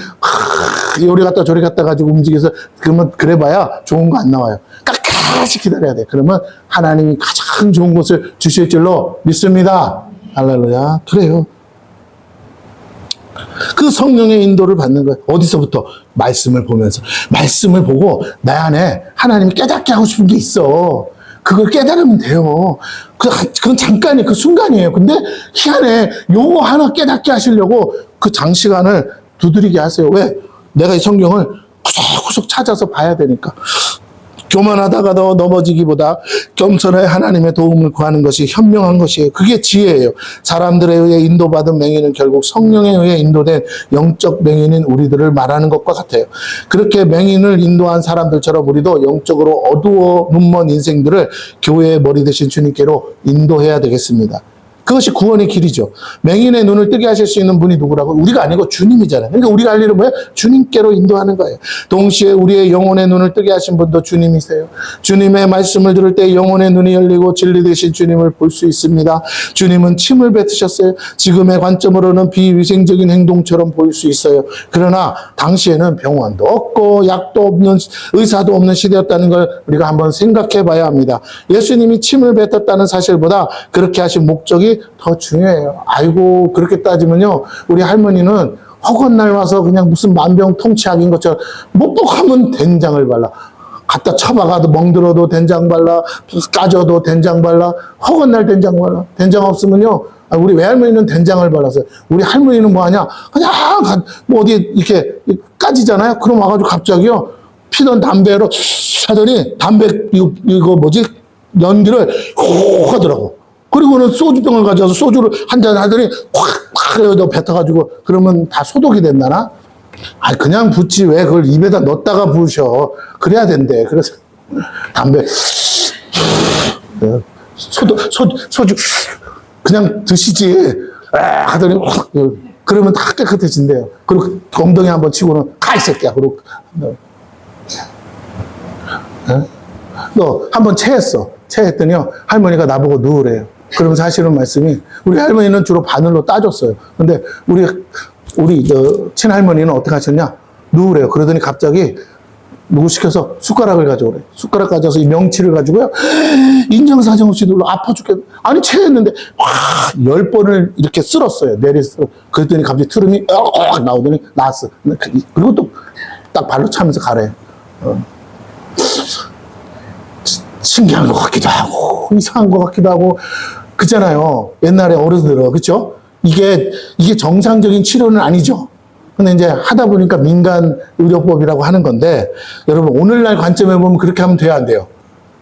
요리 갔다 저리 갔다 가지고 움직여서 그러면 그래봐야 좋은 거 안 나와요. 끝까지 기다려야 돼. 그러면 하나님이 가장 좋은 것을 주실 줄로 믿습니다. 할렐루야. 그래요. 그 성령의 인도를 받는 거예요. 어디서부터? 말씀을 보면서. 말씀을 보고 내 안에 하나님이 깨닫게 하고 싶은 게 있어. 그걸 깨달으면 돼요. 그건 잠깐이, 그 순간이에요. 근데 희한해. 요거 하나 깨닫게 하시려고 그 장시간을 두드리게 하세요. 왜? 내가 이 성경을 구석구석 찾아서 봐야 되니까. 교만하다가도 넘어지기보다 겸손해 하나님의 도움을 구하는 것이 현명한 것이에요. 그게 지혜예요. 사람들에 의해 인도받은 맹인은 결국 성령에 의해 인도된 영적 맹인인 우리들을 말하는 것과 같아요. 그렇게 맹인을 인도한 사람들처럼 우리도 영적으로 어두워 눈먼 인생들을 교회의 머리 되신 주님께로 인도해야 되겠습니다. 그것이 구원의 길이죠. 맹인의 눈을 뜨게 하실 수 있는 분이 누구라고? 우리가 아니고 주님이잖아요. 그러니까 우리가 할 일은 뭐예요? 주님께로 인도하는 거예요. 동시에 우리의 영혼의 눈을 뜨게 하신 분도 주님이세요. 주님의 말씀을 들을 때 영혼의 눈이 열리고 진리 되신 주님을 볼 수 있습니다. 주님은 침을 뱉으셨어요. 지금의 관점으로는 비위생적인 행동처럼 보일 수 있어요. 그러나 당시에는 병원도 없고 약도 없는, 의사도 없는 시대였다는 걸 우리가 한번 생각해 봐야 합니다. 예수님이 침을 뱉었다는 사실보다 그렇게 하신 목적이 더 중요해요. 아이고, 그렇게 따지면요, 우리 할머니는 허건날 와서 그냥 무슨 만병통치약인 것처럼 목복하면 된장을 발라. 갖다 쳐박아도 멍들어도 된장 발라, 까져도 된장 발라, 허건날 된장 발라. 된장 없으면요, 우리 외할머니는 된장을 발랐어요. 우리 할머니는 뭐 하냐? 그냥 뭐 어디 이렇게 까지잖아요? 그럼 와가지고 갑자기요, 피던 담배로 하더니 담배 이거 뭐지? 연기를 호 하더라고. 그리고는 소주병을 가져와서 소주를 한잔 하더니 콱콱 여기다 뱉어가지고 그러면 다 소독이 된다나? 아, 그냥 붓지 왜 그걸 입에다 넣었다가 부으셔. 그래야 된대. 그래서 담배 소주 그냥 드시지 하더니 그러면 다 깨끗해진대요. 그리고 엉덩이 한번 치고는 가 이 새끼야. 그리고 너 한번 체했어. 체했더니요, 할머니가 나보고 누우래요. 그러면 사실은 말씀이, 우리 할머니는 주로 바늘로 따줬어요. 근데 우리 친할머니는 어떻게 하셨냐? 누우래요. 그러더니 갑자기 누구 시켜서 숟가락을 가져오래. 숟가락 가져와서 이 명치를 가지고요, 인정사정 없이 눌러. 아파 죽겠네. 아니, 체했는데 10번을 이렇게 쓸었어요. 내렸어. 그랬더니 갑자기 트름이 나오더니 나왔어. 그리고 또 딱 발로 차면서 가래. 신기한 것 같기도 하고 이상한 것 같기도 하고 그잖아요. 옛날에 어른들은, 그렇죠? 이게 정상적인 치료는 아니죠. 근데 이제 하다 보니까 민간 의료법이라고 하는 건데, 여러분 오늘날 관점에 보면 그렇게 하면 돼야 안 돼요.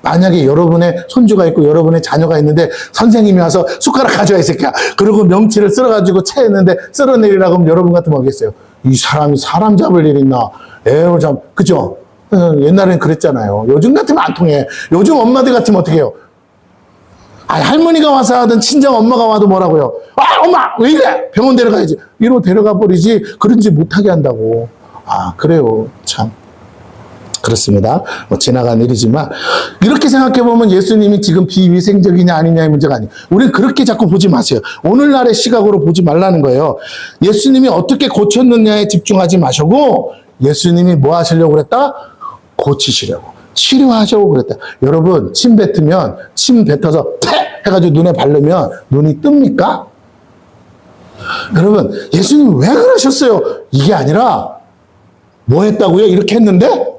만약에 여러분의 손주가 있고 여러분의 자녀가 있는데 선생님이 와서 숟가락 가져와 이 새끼야. 그리고 명치를 쓸어가지고 체했는데 쓸어내리라고 하면 여러분 같으면 뭐겠어요? 이 사람이 사람 잡을 일 있나? 에어 잡, 그죠? 옛날엔 그랬잖아요. 요즘 같으면 안 통해. 요즘 엄마들 같으면 어떻게 해요? 아, 할머니가 와서 하든 친정 엄마가 와도 뭐라고요? 아, 엄마 왜 이래? 병원 데려가야지. 이러고 데려가 버리지 그런지 못하게 한다고. 아, 그래요. 참 그렇습니다. 뭐 지나간 일이지만 이렇게 생각해보면 예수님이 지금 비위생적이냐 아니냐의 문제가 아니에요. 우리는 그렇게 자꾸 보지 마세요. 오늘날의 시각으로 보지 말라는 거예요. 예수님이 어떻게 고쳤느냐에 집중하지 마시고 예수님이 뭐 하시려고 그랬다? 고치시려고, 치료하시려고 그랬다. 여러분, 침 뱉으면, 침 뱉어서 패! 해가지고 눈에 바르면 눈이 뜹니까? 여러분, 예수님 왜 그러셨어요? 이게 아니라 뭐 했다고요? 이렇게 했는데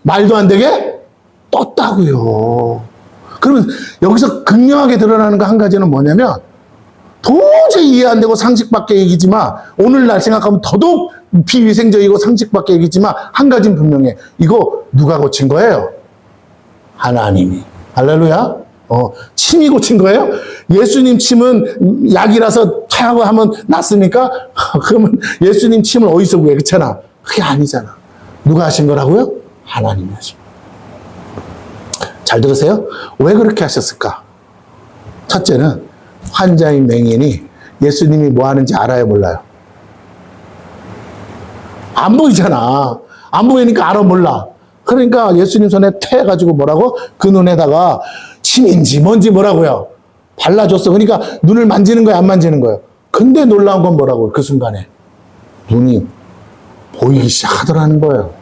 말도 안 되게 떴다고요. 그러면 여기서 극명하게 드러나는 거 한 가지는 뭐냐면, 도저히 이해 안 되고 상식 밖의 얘기지만 오늘날 생각하면 더더욱 비위생적이고 상식 밖의 얘기지만 한 가지는 분명해. 이거 누가 고친 거예요? 하나님이. 할렐루야. 침이 고친 거예요? 예수님 침은 약이라서 차고 하면 낫습니까? 그러면 예수님 침을 어디서 구해? 그렇잖아. 그게 아니잖아. 누가 하신 거라고요? 하나님이 하신 거예요. 잘 들으세요? 왜 그렇게 하셨을까? 첫째는 환자인 맹인이 예수님이 뭐 하는지 알아요, 몰라요? 안 보이잖아. 안 보이니까 알아, 몰라. 그러니까 예수님 손에 태해가지고 뭐라고? 그 눈에다가 침인지 뭔지 뭐라고요? 발라줬어. 그러니까 눈을 만지는 거야, 안 만지는 거예요? 근데 놀라운 건 뭐라고요? 그 순간에 눈이 보이기 시작하더라는 거예요.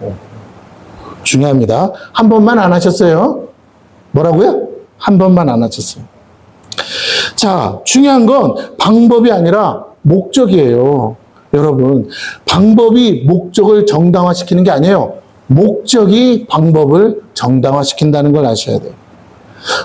중요합니다. 한 번만 안 하셨어요? 뭐라고요? 한 번만 안 하셨어요. 자, 중요한 건 방법이 아니라 목적이에요. 여러분, 방법이 목적을 정당화시키는 게 아니에요. 목적이 방법을 정당화시킨다는 걸 아셔야 돼요.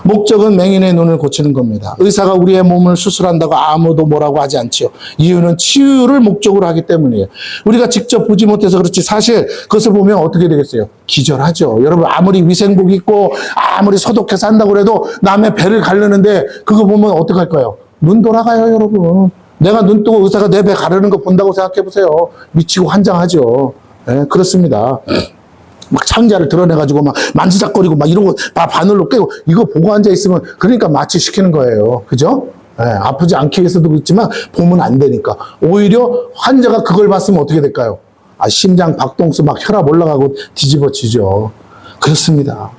목적은 맹인의 눈을 고치는 겁니다. 의사가 우리의 몸을 수술한다고 아무도 뭐라고 하지 않지요. 이유는 치유를 목적으로 하기 때문이에요. 우리가 직접 보지 못해서 그렇지 사실 그것을 보면 어떻게 되겠어요? 기절하죠. 여러분 아무리 위생복 입고 아무리 소독해서 한다고 해도 남의 배를 가르는데 그거 보면 어떡할까요? 눈 돌아가요, 여러분. 내가 눈 뜨고 의사가 내 배 가르는 거 본다고 생각해 보세요. 미치고 환장하죠. 네, 그렇습니다. 막 창자를 드러내가지고 막 만지작거리고 막 이러고 바늘로 깨고 이거 보고 앉아있으면 그러니까 마취시키는 거예요. 그죠? 네, 아프지 않기 위해서도 그렇지만 보면 안 되니까. 오히려 환자가 그걸 봤으면 어떻게 될까요? 심장 박동수 막 혈압 올라가고 뒤집어지죠. 그렇습니다.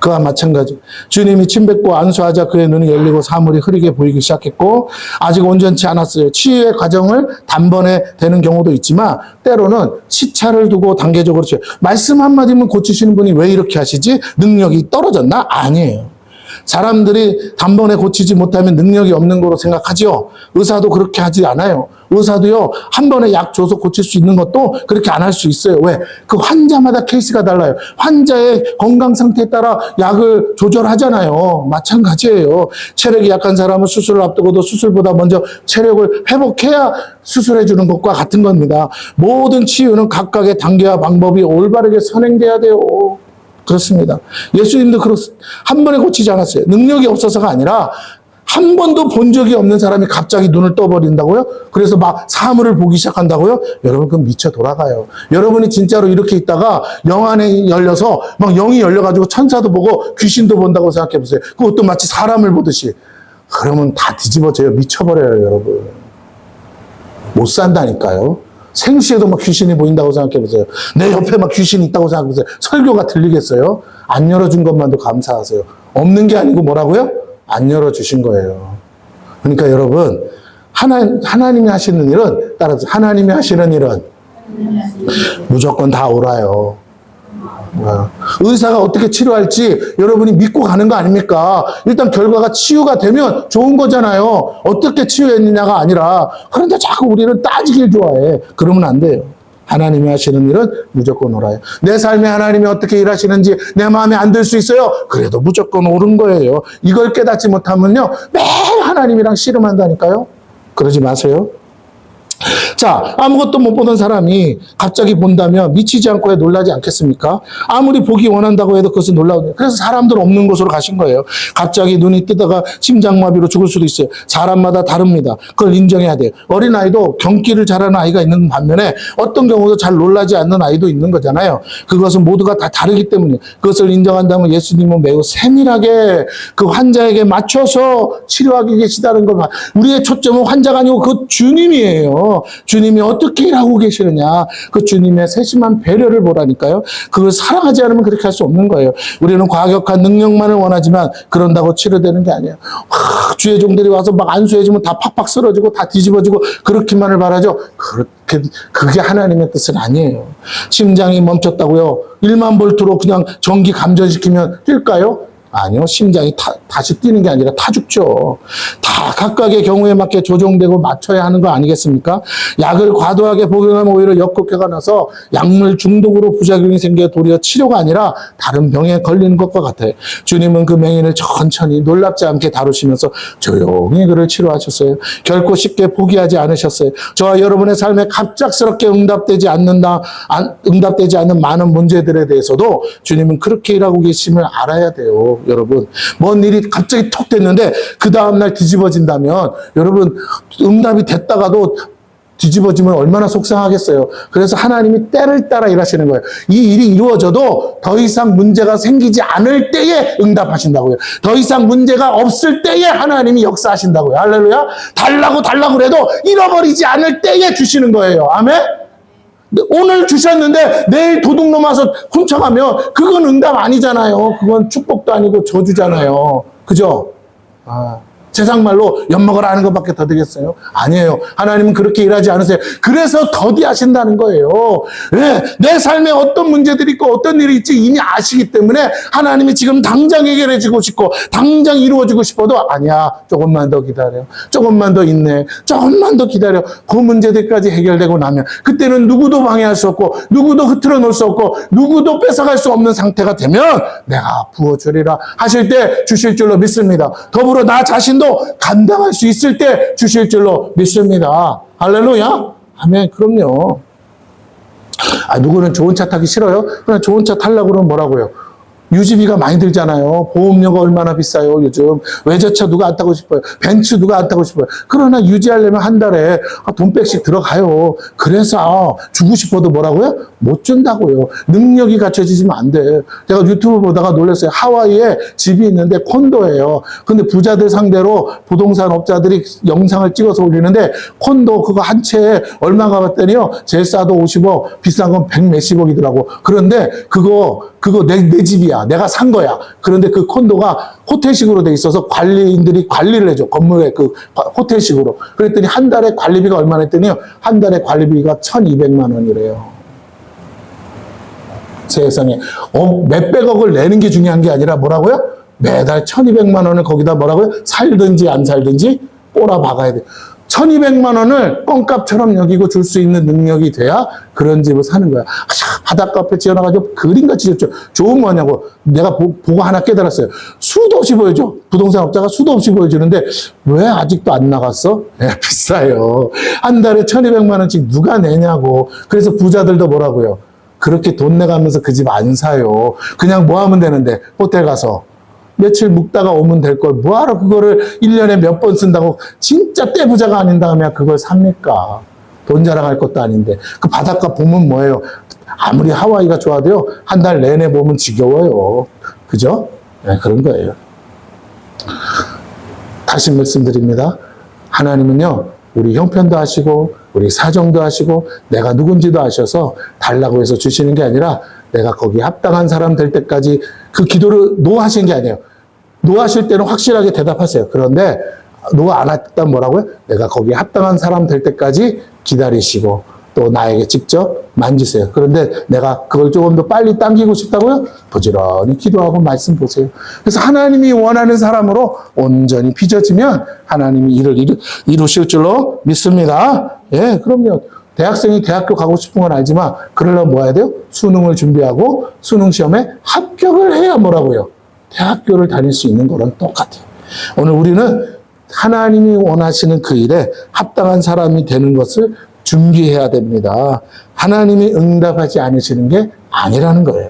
그와 마찬가지. 주님이 침 뱉고 안수하자 그의 눈이 열리고 사물이 흐리게 보이기 시작했고 아직 온전치 않았어요. 치유의 과정을 단번에 되는 경우도 있지만 때로는 시차를 두고 단계적으로 치유. 말씀 한마디면 고치시는 분이 왜 이렇게 하시지? 능력이 떨어졌나? 아니에요. 사람들이 단번에 고치지 못하면 능력이 없는 거로 생각하지요. 의사도 그렇게 하지 않아요. 의사도요, 한 번에 약 줘서 고칠 수 있는 것도 그렇게 안 할 수 있어요. 왜? 그 환자마다 케이스가 달라요. 환자의 건강 상태에 따라 약을 조절하잖아요. 마찬가지예요. 체력이 약한 사람은 수술을 앞두고도 수술보다 먼저 체력을 회복해야 수술해 주는 것과 같은 겁니다. 모든 치유는 각각의 단계와 방법이 올바르게 선행돼야 돼요. 그렇습니다. 예수님도 한 번에 고치지 않았어요. 능력이 없어서가 아니라 한 번도 본 적이 없는 사람이 갑자기 눈을 떠버린다고요? 그래서 막 사물을 보기 시작한다고요? 여러분 그건 미쳐 돌아가요. 여러분이 진짜로 이렇게 있다가 영 안에 열려서 막 영이 열려가지고 천사도 보고 귀신도 본다고 생각해 보세요. 그것도 마치 사람을 보듯이. 그러면 다 뒤집어져요. 미쳐버려요, 여러분. 못 산다니까요. 생시에도 막 귀신이 보인다고 생각해 보세요. 내 옆에 막 귀신이 있다고 생각해 보세요. 설교가 들리겠어요? 안 열어준 것만도 감사하세요. 없는 게 아니고 뭐라고요? 안 열어주신 거예요. 그러니까 여러분, 하나님이 하시는 일은, 따라서 하나님이 하시는 일은 무조건 다 옳아요. 의사가 어떻게 치료할지 여러분이 믿고 가는 거 아닙니까? 일단 결과가 치유가 되면 좋은 거잖아요. 어떻게 치유했느냐가 아니라. 그런데 자꾸 우리는 따지길 좋아해. 그러면 안 돼요. 하나님이 하시는 일은 무조건 옳아요. 내 삶에 하나님이 어떻게 일하시는지 내 마음에 안 들 수 있어요. 그래도 무조건 옳은 거예요. 이걸 깨닫지 못하면요, 매일 하나님이랑 씨름한다니까요. 그러지 마세요. 자, 아무것도 못 보던 사람이 갑자기 본다면 미치지 않고 해 놀라지 않겠습니까? 아무리 보기 원한다고 해도 그것은 놀라워요. 그래서 사람들 없는 곳으로 가신 거예요. 갑자기 눈이 뜨다가 심장마비로 죽을 수도 있어요. 사람마다 다릅니다. 그걸 인정해야 돼요. 어린아이도 경기를 잘하는 아이가 있는 반면에 어떤 경우도 잘 놀라지 않는 아이도 있는 거잖아요. 그것은 모두가 다 다르기 때문에 그것을 인정한다면 예수님은 매우 세밀하게 그 환자에게 맞춰서 치료하고 계시다는 걸 우리의 초점은 환자가 아니고 그 주님이에요. 주님이 어떻게 일하고 계시느냐. 그 주님의 세심한 배려를 보라니까요. 그걸 사랑하지 않으면 그렇게 할 수 없는 거예요. 우리는 과격한 능력만을 원하지만 그런다고 치료되는 게 아니에요. 주의 종들이 와서 막 안수해주면 다 팍팍 쓰러지고 다 뒤집어지고 그렇기만을 바라죠. 그게 하나님의 뜻은 아니에요. 심장이 멈췄다고요. 1만 볼트로 그냥 전기 감전시키면 뛸까요? 아니요. 심장이 다시 뛰는 게 아니라 타 죽죠. 다 각각의 경우에 맞게 조정되고 맞춰야 하는 거 아니겠습니까? 약을 과도하게 복용하면 오히려 역효과가 나서 약물 중독으로 부작용이 생겨 도리어 치료가 아니라 다른 병에 걸리는 것과 같아요. 주님은 그 맹인을 천천히 놀랍지 않게 다루시면서 조용히 그를 치료하셨어요. 결코 쉽게 포기하지 않으셨어요. 저와 여러분의 삶에 갑작스럽게 응답되지 않는 많은 문제들에 대해서도 주님은 그렇게 일하고 계심을 알아야 돼요. 여러분, 뭔 일이 갑자기 톡 됐는데 그 다음날 뒤집어진다면 여러분 응답이 됐다가도 뒤집어지면 얼마나 속상하겠어요. 그래서 하나님이 때를 따라 일하시는 거예요. 이 일이 이루어져도 더 이상 문제가 생기지 않을 때에 응답하신다고요. 더 이상 문제가 없을 때에 하나님이 역사하신다고요. 할렐루야. 달라고 그래도 잃어버리지 않을 때에 주시는 거예요. 아멘. 오늘 주셨는데 내일 도둑놈 와서 훔쳐가면 그건 응답 아니잖아요. 그건 축복도 아니고 저주잖아요. 그죠? 세상 말로 엿먹으라 하는 것밖에 더 되겠어요? 아니에요. 하나님은 그렇게 일하지 않으세요. 그래서 더디하신다는 거예요. 왜? 내 삶에 어떤 문제들이 있고 어떤 일이 있지 이미 아시기 때문에 하나님이 지금 당장 해결해 주고 싶고 당장 이루어지고 싶어도 아니야. 조금만 더 기다려. 조금만 더 인내. 조금만 더 기다려. 그 문제들까지 해결되고 나면 그때는 누구도 방해할 수 없고 누구도 흐트러 놓을 수 없고 누구도 뺏어갈 수 없는 상태가 되면 내가 부어주리라 하실 때 주실 줄로 믿습니다. 더불어 나 자신도 감당할 수 있을 때 주실 줄로 믿습니다. 할렐루야. 아멘. 그럼요. 누구는 좋은 차 타기 싫어요? 그냥 좋은 차 타려고 그러면 뭐라고요? 유지비가 많이 들잖아요. 보험료가 얼마나 비싸요, 요즘. 외제차 누가 안 타고 싶어요? 벤츠 누가 안 타고 싶어요? 그러나 유지하려면 한 달에 돈 백씩 들어가요. 그래서 주고 싶어도 뭐라고요? 못 준다고요. 능력이 갖춰지면 안 돼. 제가 유튜브 보다가 놀랐어요. 하와이에 집이 있는데 콘도예요. 근데 부자들 상대로 부동산 업자들이 영상을 찍어서 올리는데 콘도 그거 한 채에 얼마가 봤더니요. 제일 싸도 50억, 비싼 건 100 몇십억이더라고. 그런데 그거 내 집이야. 내가 산 거야. 그런데 그 콘도가 호텔식으로 돼 있어서 관리인들이 관리를 해줘. 건물에 그 호텔식으로. 그랬더니 한 달에 관리비가 얼마나 했더니요. 한 달에 관리비가 1,200만 원이래요. 세상에. 몇백억을 내는 게 중요한 게 아니라 뭐라고요? 매달 1,200만 원을 거기다 뭐라고요? 살든지 안 살든지 꼬라 박아야 돼. 1,200만 원을 껌값처럼 여기고 줄 수 있는 능력이 돼야 그런 집을 사는 거야. 바닷가 앞에 지어놔가지고 그림같이 졌죠. 좋은 거냐고. 내가 보고 하나 깨달았어요. 수도 없이 보여줘. 부동산 업자가 수도 없이 보여주는데 왜 아직도 안 나갔어? 비싸요. 한 달에 1,200만 원씩 누가 내냐고. 그래서 부자들도 뭐라고요? 그렇게 돈 내가면서 그 집 안 사요. 그냥 뭐 하면 되는데 호텔 가서 며칠 묵다가 오면 될 걸 뭐하러 그거를 1년에 몇 번 쓴다고 진짜 떼부자가 아닌 다음에 그걸 삽니까? 돈 자랑할 것도 아닌데. 그 바닷가 보면 뭐예요? 아무리 하와이가 좋아도요. 한 달 내내 보면 지겨워요. 그죠? 네, 그런 거예요. 다시 말씀드립니다. 하나님은요. 우리 형편도 하시고 우리 사정도 하시고 내가 누군지도 아셔서 달라고 해서 주시는 게 아니라 내가 거기 합당한 사람 될 때까지 그 기도를 노하신 게 아니에요. 노하실 때는 확실하게 대답하세요. 그런데 노 안 했다면 뭐라고요? 내가 거기에 합당한 사람 될 때까지 기다리시고 또 나에게 직접 만지세요. 그런데 내가 그걸 조금 더 빨리 당기고 싶다고요? 부지런히 기도하고 말씀 보세요. 그래서 하나님이 원하는 사람으로 온전히 빚어지면 하나님이 일을 이루실 줄로 믿습니다. 예, 그럼요. 대학생이 대학교 가고 싶은 건 알지만 그러려면 뭐 해야 돼요? 수능을 준비하고 수능 시험에 합격을 해야 뭐라고요? 대학교를 다닐 수 있는 거랑 똑같아요. 오늘 우리는 하나님이 원하시는 그 일에 합당한 사람이 되는 것을 준비해야 됩니다. 하나님이 응답하지 않으시는 게 아니라는 거예요.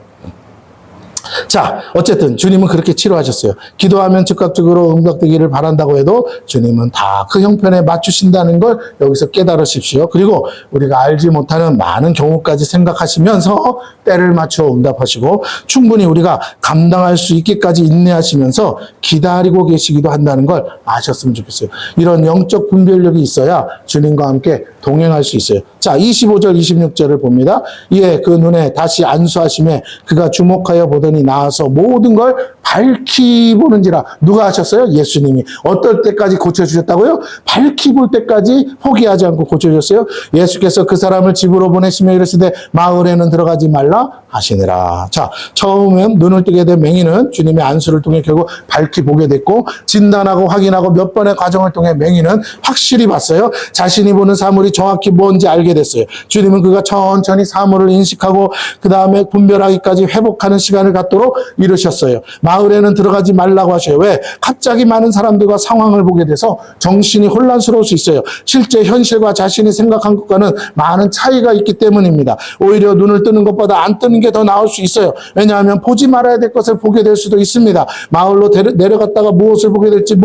자, 어쨌든 주님은 그렇게 치료하셨어요. 기도하면 즉각적으로 응답되기를 바란다고 해도 주님은 다 그 형편에 맞추신다는 걸 여기서 깨달으십시오. 그리고 우리가 알지 못하는 많은 경우까지 생각하시면서 때를 맞춰 응답하시고 충분히 우리가 감당할 수 있게까지 인내하시면서 기다리고 계시기도 한다는 걸 아셨으면 좋겠어요. 이런 영적 분별력이 있어야 주님과 함께 동행할 수 있어요. 자, 25절, 26절을 봅니다. 이에 그 눈에 다시 안수하심에 그가 주목하여 보더니 나와서 모든 걸 밝히 보는지라. 누가 하셨어요? 예수님이. 어떨 때까지 고쳐주셨다고요? 밝히 볼 때까지 포기하지 않고 고쳐주셨어요. 예수께서 그 사람을 집으로 보내시며 이르시되 마을에는 들어가지 말라 하시니라. 자, 처음엔 눈을 뜨게 된 맹인은 주님의 안수를 통해 결국 밝히 보게 됐고 진단하고 확인하고 몇 번의 과정을 통해 맹인은 확실히 봤어요. 자신이 보는 사물이 정확히 뭔지 알게 됐어요. 주님은 그가 천천히 사물을 인식하고 그 다음에 분별하기까지 회복하는 시간을 갖도록 이르셨어요. 마을에는 들어가지 말라고 하셔요. 왜? 갑자기 많은 사람들과 상황을 보게 돼서 정신이 혼란스러울 수 있어요. 실제 현실과 자신이 생각한 것과는 많은 차이가 있기 때문입니다. 오히려 눈을 뜨는 것보다 안 뜨는 게 더 나을 수 있어요. 왜냐하면 보지 말아야 될 것을 보게 될 수도 있습니다. 마을로 내려갔다가 무엇을 보게 될지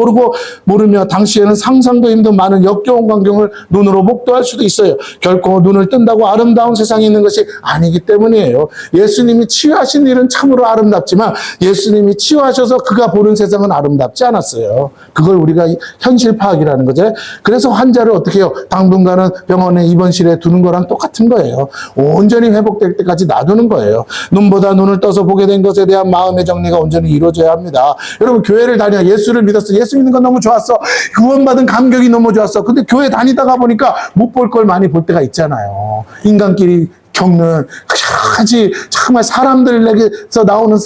모르며 당시에는 상상도 힘든 많은 역겨운 광경을 눈으로 목도할 수도 있어요. 결코 눈을 뜬다고 아름다운 세상이 있는 것이 아니기 때문이에요. 예수님이 치유하신 일은 참으로 아름답지만 예수님이 치유하셔서 그가 보는 세상은 아름답지 않았어요. 그걸 우리가 현실 파악이라는 거죠. 그래서 환자를 어떻게 해요? 당분간은 병원에 입원실에 두는 거랑 똑같은 거예요. 온전히 회복될 때까지 놔두는 거예요. 거예요. 눈보다 눈을 떠서 보게 된 것에 대한 마음의 정리가 온전히 이루어져야 합니다. 여러분, 교회를 다녀 예수를 믿었어. 예수 믿는 건 너무 좋았어. 구원받은 감격이 너무 좋았어. 근데 교회 다니다가 보니까 못 볼 걸 많이 볼 때가 있잖아요. 인간끼리 겪는 아직 정말 사람들에게서 나오는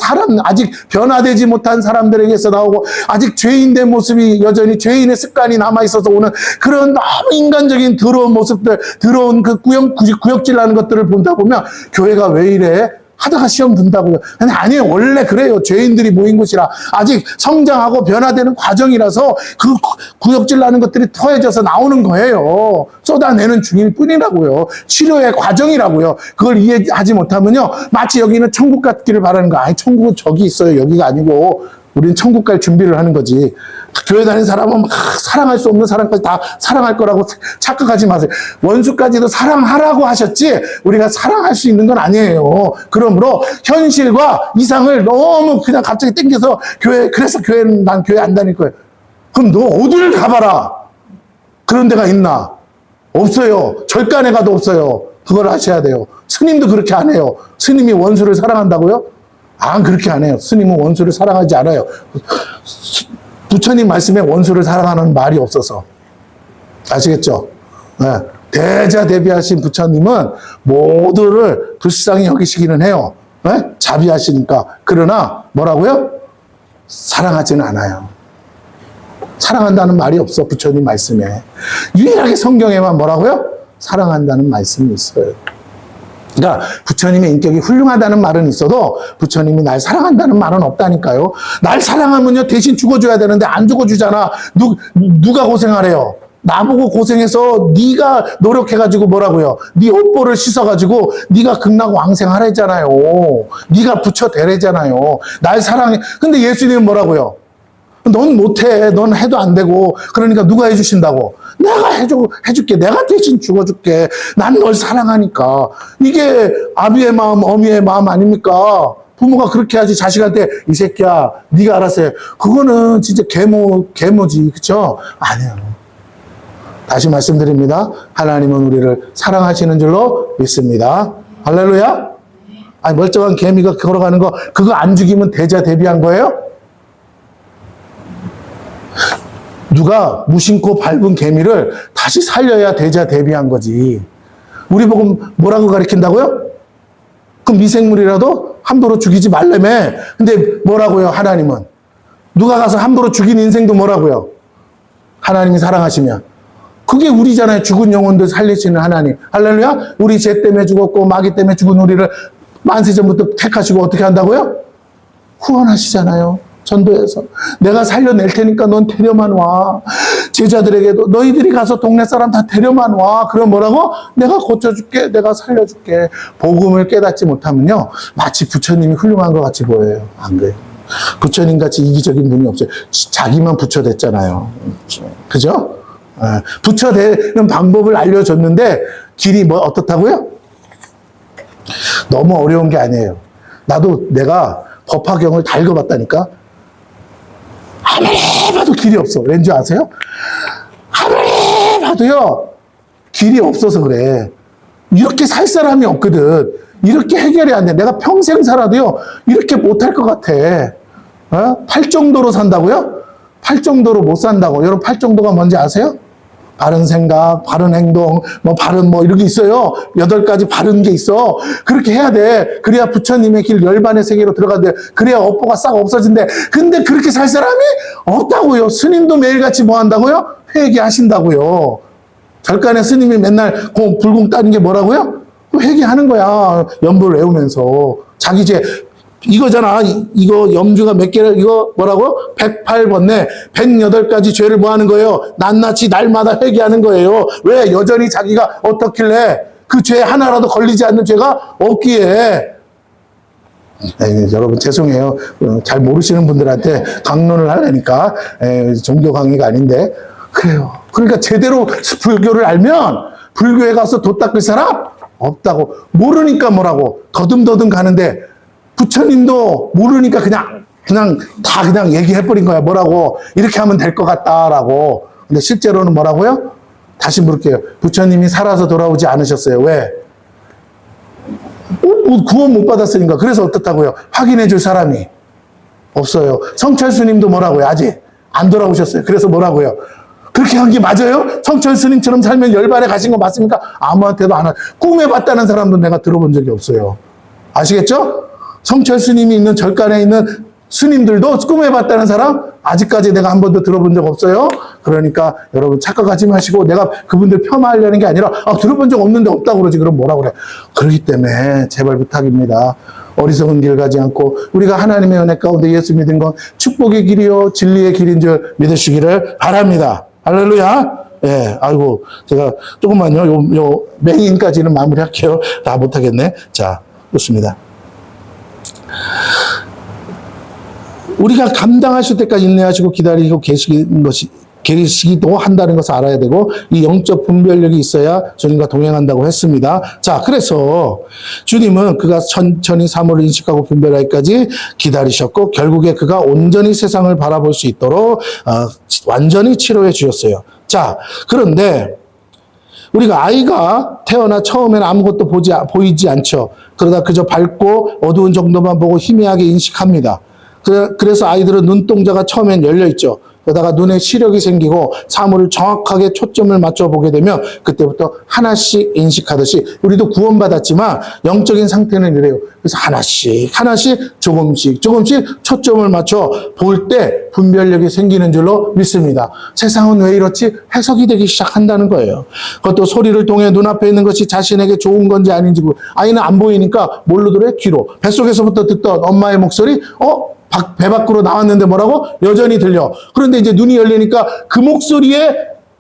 아직 변화되지 못한 사람들에게서 나오고 아직 죄인된 모습이 여전히 죄인의 습관이 남아있어서 오는 그런 너무 인간적인 더러운 모습들, 더러운 그 구역질 나는 것들을 본다 보면 교회가 왜 이래? 하다가 시험 든다고요. 근데 아니에요. 원래 그래요. 죄인들이 모인 곳이라 아직 성장하고 변화되는 과정이라서 그 구역질 나는 것들이 터해져서 나오는 거예요. 쏟아내는 중일 뿐이라고요. 치료의 과정이라고요. 그걸 이해하지 못하면요. 마치 여기는 천국 같기를 바라는 거. 아니, 천국은 저기 있어요. 여기가 아니고 우리는 천국 갈 준비를 하는 거지. 교회 다니는 사람은 막 사랑할 수 없는 사람까지 다 사랑할 거라고 착각하지 마세요. 원수까지도 사랑하라고 하셨지 우리가 사랑할 수 있는 건 아니에요. 그러므로 현실과 이상을 너무 그냥 갑자기 땡겨서 그래서 교회는 난 교회 안 다닐 거예요. 그럼 너 어디를 가봐라. 그런 데가 있나? 없어요. 절간에 가도 없어요. 그걸 아셔야 돼요. 스님도 그렇게 안 해요. 스님이 원수를 사랑한다고요? 그렇게 안 해요. 스님은 원수를 사랑하지 않아요. 부처님 말씀에 원수를 사랑하는 말이 없어서. 아시겠죠? 네. 대자대비하신 부처님은 모두를 불쌍히 여기시기는 해요. 네? 자비하시니까. 그러나 뭐라고요? 사랑하지는 않아요. 사랑한다는 말이 없어. 부처님 말씀에. 유일하게 성경에만 뭐라고요? 사랑한다는 말씀이 있어요. 그러니까 부처님의 인격이 훌륭하다는 말은 있어도 부처님이 날 사랑한다는 말은 없다니까요. 날 사랑하면요 대신 죽어줘야 되는데 안 죽어주잖아. 누가 고생하래요? 나보고 고생해서 네가 노력해가지고 뭐라고요? 네 업보를 씻어가지고 네가 극락왕생하래잖아요. 네가 부처 되래잖아요. 날 사랑해. 근데 예수님은 뭐라고요? 넌 못해. 넌 해도 안 되고. 그러니까 누가 해주신다고? 내가 해줄게. 내가 대신 죽어줄게. 난 널 사랑하니까. 이게 아비의 마음, 어미의 마음 아닙니까? 부모가 그렇게 하지 자식한테 이 새끼야 네가 알아서 해. 그거는 진짜 계모지. 그쵸? 아니에요. 다시 말씀드립니다. 하나님은 우리를 사랑하시는 줄로 믿습니다. 할렐루야? 아니 멀쩡한 개미가 걸어가는 거 그거 안 죽이면 대자대비한 거예요? 누가 무심코 밟은 개미를 다시 살려야 대자대비한 거지. 우리 보고 뭐라고 가르친다고요? 그럼 미생물이라도 함부로 죽이지 말라며. 근데 뭐라고요? 하나님은. 누가 가서 함부로 죽인 인생도 뭐라고요? 하나님이 사랑하시면. 그게 우리잖아요. 죽은 영혼들 살리시는 하나님. 할렐루야? 우리 죄 때문에 죽었고 마귀 때문에 죽은 우리를 만세전부터 택하시고 어떻게 한다고요? 후원하시잖아요. 전도해서 내가 살려낼 테니까 넌 데려만 와. 제자들에게도 너희들이 가서 동네 사람 다 데려만 와. 그럼 뭐라고? 내가 고쳐줄게. 내가 살려줄게. 복음을 깨닫지 못하면요 마치 부처님이 훌륭한 것 같이 보여요. 안 그래요? 부처님 같이 이기적인 분이 없어요. 자기만 부처 됐잖아요. 그죠? 부처 되는 방법을 알려줬는데 길이 뭐 어떻다고요? 너무 어려운 게 아니에요. 나도 내가 법화경을 다 읽어봤다니까. 아무리 봐도 길이 없어. 왠지 아세요? 아무리 봐도요 길이 없어서 그래. 이렇게 살 사람이 없거든. 이렇게 해결이 안 돼. 내가 평생 살아도요 이렇게 못할 것 같아. 팔 정도로 산다고요? 팔 정도로 못 산다고. 여러분 팔 정도가 뭔지 아세요? 바른 생각, 바른 행동, 바른 이렇게 있어요. 8가지 바른 게 있어. 그렇게 해야 돼. 그래야 부처님의 길 열반의 세계로 들어가야 돼. 그래야 업보가 싹 없어진대. 근데 그렇게 살 사람이 없다고요. 스님도 매일같이 뭐 한다고요? 회개하신다고요. 절간에 스님이 맨날 불공 따는 게 뭐라고요? 회개하는 거야. 연불 외우면서. 자기 죄. 이거잖아. 이거 염주가 몇 개를, 이거 뭐라고? 108번네. 108가지 죄를 뭐 하는 거예요? 낱낱이 날마다 회개하는 거예요. 왜? 여전히 자기가 어떻길래 그 죄 하나라도 걸리지 않는 죄가 없기에. 여러분, 죄송해요. 잘 모르시는 분들한테 강론을 하려니까. 종교 강의가 아닌데. 그래요. 그러니까 제대로 불교를 알면 불교에 가서 도 닦을 사람 없다고. 모르니까 뭐라고. 더듬더듬 가는데 부처님도 모르니까 그냥 얘기해버린 거야. 뭐라고? 이렇게 하면 될 것 같다라고. 근데 실제로는 뭐라고요? 다시 물을게요. 부처님이 살아서 돌아오지 않으셨어요. 왜? 구원 못 받았으니까. 그래서 어떻다고요? 확인해 줄 사람이 없어요. 성철스님도 뭐라고요? 아직 안 돌아오셨어요. 그래서 뭐라고요? 그렇게 한 게 맞아요? 성철스님처럼 살면 열반에 가신 거 맞습니까? 아무한테도 안 하. 꿈에 봤다는 사람도 내가 들어본 적이 없어요. 아시겠죠? 성철스님이 있는 절간에 있는 스님들도 꿈에 봤다는 사람 아직까지 내가 한 번도 들어본 적 없어요. 그러니까 여러분 착각하지 마시고, 내가 그분들 폄하하려는 게 아니라 들어본 적 없는데 없다고 그러지. 그럼 뭐라 그래? 그렇기 때문에 제발 부탁입니다. 어리석은 길 가지 않고 우리가 하나님의 은혜 가운데 예수 믿은 건 축복의 길이요 진리의 길인 줄 믿으시기를 바랍니다. 할렐루야. 예, 아이고, 제가 조금만요. 요 메인까지는 마무리할게요. 다 못하겠네. 자, 좋습니다. 우리가 감당하실 때까지 인내하시고 기다리고 계시기도 한다는 것을 알아야 되고, 이 영적 분별력이 있어야 주님과 동행한다고 했습니다. 자, 그래서 주님은 그가 천천히 사물을 인식하고 분별하기까지 기다리셨고, 결국에 그가 온전히 세상을 바라볼 수 있도록 완전히 치료해 주셨어요. 자, 그런데 우리가 아이가 태어나 처음에는 아무것도 보이지 않죠. 그러다 그저 밝고 어두운 정도만 보고 희미하게 인식합니다. 그래서 아이들은 눈동자가 처음엔 열려있죠. 그러다가 눈에 시력이 생기고 사물을 정확하게 초점을 맞춰보게 되면 그때부터 하나씩 인식하듯이, 우리도 구원받았지만 영적인 상태는 이래요. 그래서 하나씩 조금씩 초점을 맞춰 볼 때 분별력이 생기는 줄로 믿습니다. 세상은 왜 이렇지? 해석이 되기 시작한다는 거예요. 그것도 소리를 통해 눈앞에 있는 것이 자신에게 좋은 건지 아닌지. 아이는 안 보이니까 뭘로 들어요? 귀로. 뱃속에서부터 듣던 엄마의 목소리, 배 밖으로 나왔는데 뭐라고? 여전히 들려. 그런데 이제 눈이 열리니까 그 목소리에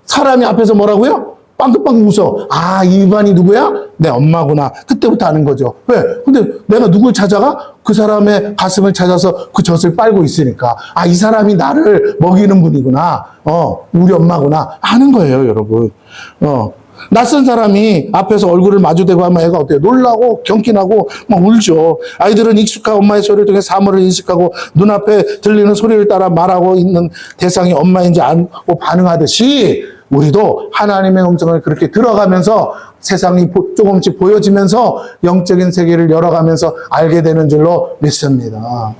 사람이 앞에서 뭐라고요? 빵긋빵긋 웃어. 이 입안이 누구야? 내 엄마구나. 그때부터 아는 거죠. 왜? 근데 내가 누굴 찾아가? 그 사람의 가슴을 찾아서 그 젖을 빨고 있으니까. 이 사람이 나를 먹이는 분이구나. 우리 엄마구나. 아는 거예요, 여러분. 낯선 사람이 앞에서 얼굴을 마주대고 하면 애가 어때요? 놀라고 경기나고 막 울죠. 아이들은 익숙한 엄마의 소리를 통해 사물을 인식하고 눈앞에 들리는 소리를 따라 말하고 있는 대상이 엄마인지 알고 반응하듯이, 우리도 하나님의 음성을 그렇게 들어가면서 세상이 조금씩 보여지면서 영적인 세계를 열어가면서 알게 되는 줄로 믿습니다.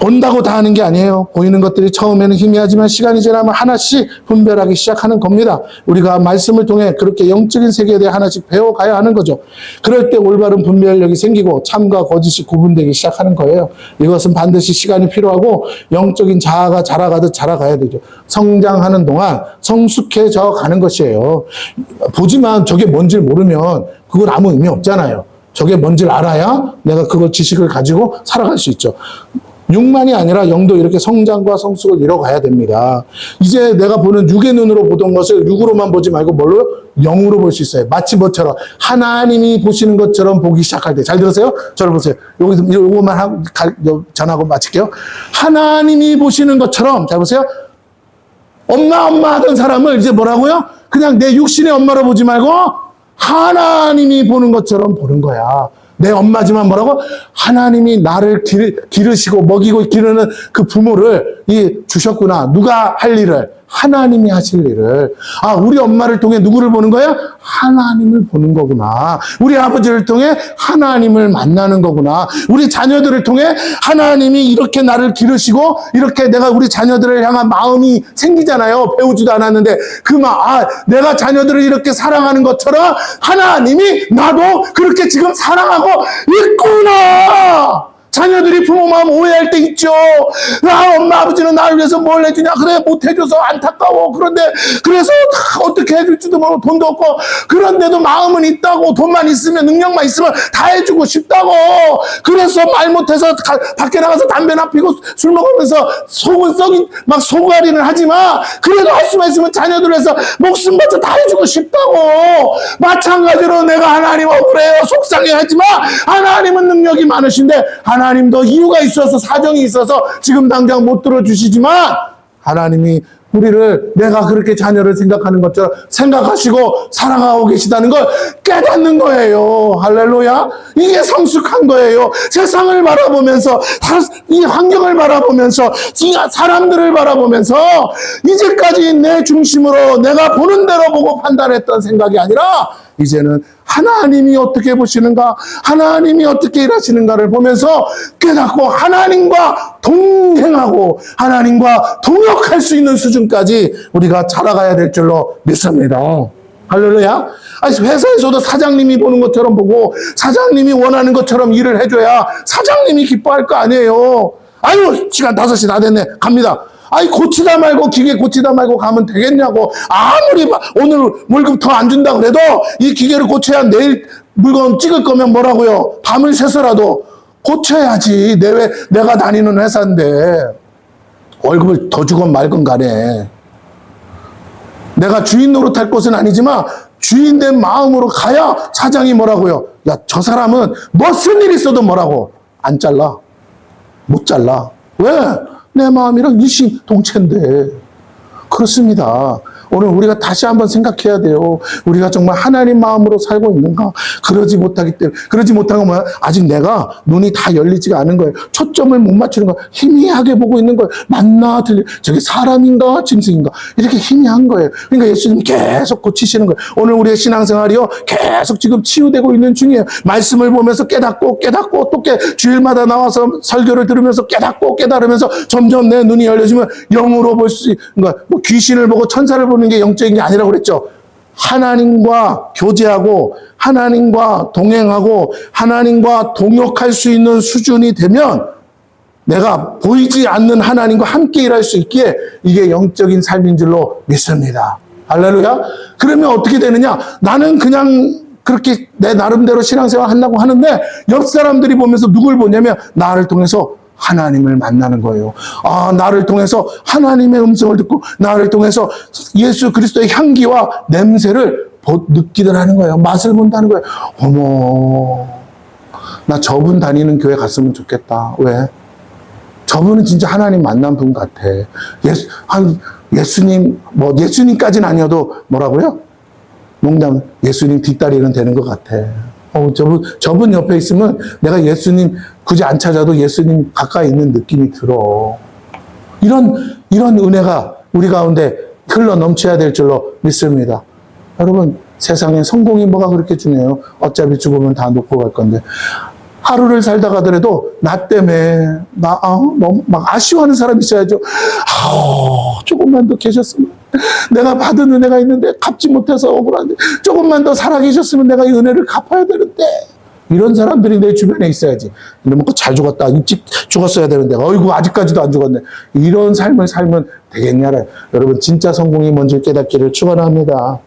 본다고 다 하는 게 아니에요. 보이는 것들이 처음에는 희미하지만 시간이 지나면 하나씩 분별하기 시작하는 겁니다. 우리가 말씀을 통해 그렇게 영적인 세계에 대해 하나씩 배워가야 하는 거죠. 그럴 때 올바른 분별력이 생기고 참과 거짓이 구분되기 시작하는 거예요. 이것은 반드시 시간이 필요하고 영적인 자아가 자라가듯 자라가야 되죠. 성장하는 동안 성숙해져 가는 것이에요. 보지만 저게 뭔지를 모르면 그건 아무 의미 없잖아요. 저게 뭔지를 알아야 내가 그걸 지식을 가지고 살아갈 수 있죠. 육만이 아니라 영도 이렇게 성장과 성숙을 이뤄가야 됩니다. 이제 내가 보는 육의 눈으로 보던 것을 육으로만 보지 말고 뭘로? 영으로 볼 수 있어요. 마치 뭐처럼? 하나님이 보시는 것처럼 보기 시작할 때. 잘 들으세요? 저를 보세요. 요거만 전하고 마칠게요. 하나님이 보시는 것처럼, 잘 보세요. 엄마 하던 사람을 이제 뭐라고요? 그냥 내 육신의 엄마로 보지 말고 하나님이 보는 것처럼 보는 거야. 내 엄마지만 뭐라고? 하나님이 나를 기르시고 먹이고 기르는 그 부모를 주셨구나. 누가 할 일을? 하나님이 하실 일을. 우리 엄마를 통해 누구를 보는 거야? 하나님을 보는 거구나. 우리 아버지를 통해 하나님을 만나는 거구나. 우리 자녀들을 통해 하나님이 이렇게 나를 기르시고 이렇게 내가 우리 자녀들을 향한 마음이 생기잖아요. 배우지도 않았는데 내가 자녀들을 이렇게 사랑하는 것처럼 하나님이 나도 그렇게 지금 사랑하고 있구나. 자녀들이 부모 마음 오해할 때 있죠. 엄마 아버지는 나를 위해서 뭘 해주냐? 그래, 못 해줘서 안타까워. 그래서 다 어떻게 해줄지도 모르고 돈도 없고, 그런데도 마음은 있다고. 돈만 있으면, 능력만 있으면 다 해주고 싶다고. 그래서 말 못해서 밖에 나가서 담배나 피고 술 먹으면서 속은 썩인 막 소가리는 하지만, 그래도 할 수만 있으면 자녀들 위해서 목숨 바쳐 다 해주고 싶다고. 마찬가지로 내가 하나님 억울해요, 속상해하지만 하나님은 능력이 많으신데, 하나님도 이유가 있어서, 사정이 있어서 지금 당장 못 들어주시지만, 하나님이 우리를 내가 그렇게 자녀를 생각하는 것처럼 생각하시고 사랑하고 계시다는 걸 깨닫는 거예요. 할렐루야. 이게 성숙한 거예요. 세상을 바라보면서, 이 환경을 바라보면서, 이 사람들을 바라보면서, 이제까지 내 중심으로 내가 보는 대로 보고 판단했던 생각이 아니라 이제는 하나님이 어떻게 보시는가, 하나님이 어떻게 일하시는가를 보면서 깨닫고 하나님과 동행하고 하나님과 동역할 수 있는 수준까지 우리가 자라가야 될 줄로 믿습니다. 할렐루야. 아니, 회사에서도 사장님이 보는 것처럼 보고 사장님이 원하는 것처럼 일을 해줘야 사장님이 기뻐할 거 아니에요. 아유, 시간 5시 다 됐네. 갑니다. 아니, 고치다 말고, 기계 고치다 말고 가면 되겠냐고. 아무리 오늘 월급 더 안 준다 그래도 이 기계를 고쳐야 내일 물건 찍을 거면 뭐라고요? 밤을 새서라도 고쳐야지. 내가 다니는 회사인데 월급을 더 주건 말건 간에 내가 주인 노릇할 곳은 아니지만 주인된 마음으로 가야 사장이 뭐라고요? 야, 저 사람은 무슨 일 있어도 뭐라고? 안 잘라. 못 잘라. 왜? 내 마음이랑 일심동체인데. 그렇습니다. 오늘 우리가 다시 한번 생각해야 돼요. 우리가 정말 하나님 마음으로 살고 있는가? 그러지 못하기 때문에. 그러지 못한 건 뭐야? 아직 내가 눈이 다 열리지가 않은 거예요. 초점을 못 맞추는 거예요. 희미하게 보고 있는 거예요. 맞나 들리 저게 사람인가 짐승인가? 이렇게 희미한 거예요. 그러니까 예수님이 계속 고치시는 거예요. 오늘 우리의 신앙생활이요. 계속 지금 치유되고 있는 중이에요. 말씀을 보면서 깨닫고 또 주일마다 나와서 설교를 들으면서 깨달으면서 점점 내 눈이 열려지면 영으로 볼 수 있는 거야. 뭐 귀신을 보고 천사를 보는 게 영적인 게 아니라고 그랬죠. 하나님과 교제하고 하나님과 동행하고 하나님과 동역할 수 있는 수준이 되면 내가 보이지 않는 하나님과 함께 일할 수 있기에 이게 영적인 삶인 줄로 믿습니다. 할렐루야. 그러면 어떻게 되느냐? 나는 그냥 그렇게 내 나름대로 신앙생활 하려고 하는데 옆 사람들이 보면서 누굴 보냐면 나를 통해서 하나님을 만나는 거예요. 아, 나를 통해서 하나님의 음성을 듣고 나를 통해서 예수 그리스도의 향기와 냄새를 느끼더라는 거예요. 맛을 본다는 거예요. 어머, 나 저분 다니는 교회 갔으면 좋겠다. 왜? 저분은 진짜 하나님 만난 분 같아. 예수님, 예수님까지는 아니어도 뭐라고요? 농담, 예수님 뒷다리는 되는 것 같아. 저분 옆에 있으면 내가 예수님 굳이 안 찾아도 예수님 가까이 있는 느낌이 들어. 이런 은혜가 우리 가운데 흘러 넘쳐야 될 줄로 믿습니다. 여러분, 세상에 성공이 뭐가 그렇게 중요해요? 어차피 죽으면 다 놓고 갈 건데. 하루를 살다 가더라도 나 때문에 너무 막 아쉬워하는 사람이 있어야죠. 조금만 더 계셨으면 내가 받은 은혜가 있는데 갚지 못해서 억울한데 조금만 더 살아계셨으면 내가 이 은혜를 갚아야 되는데 이런 사람들이 내 주변에 있어야지. 이러면 잘 죽었다. 일찍 죽었어야 되는데 어이구 아직까지도 안 죽었네. 이런 삶을 살면 되겠냐. 여러분 진짜 성공이 뭔지 깨닫기를 축원합니다.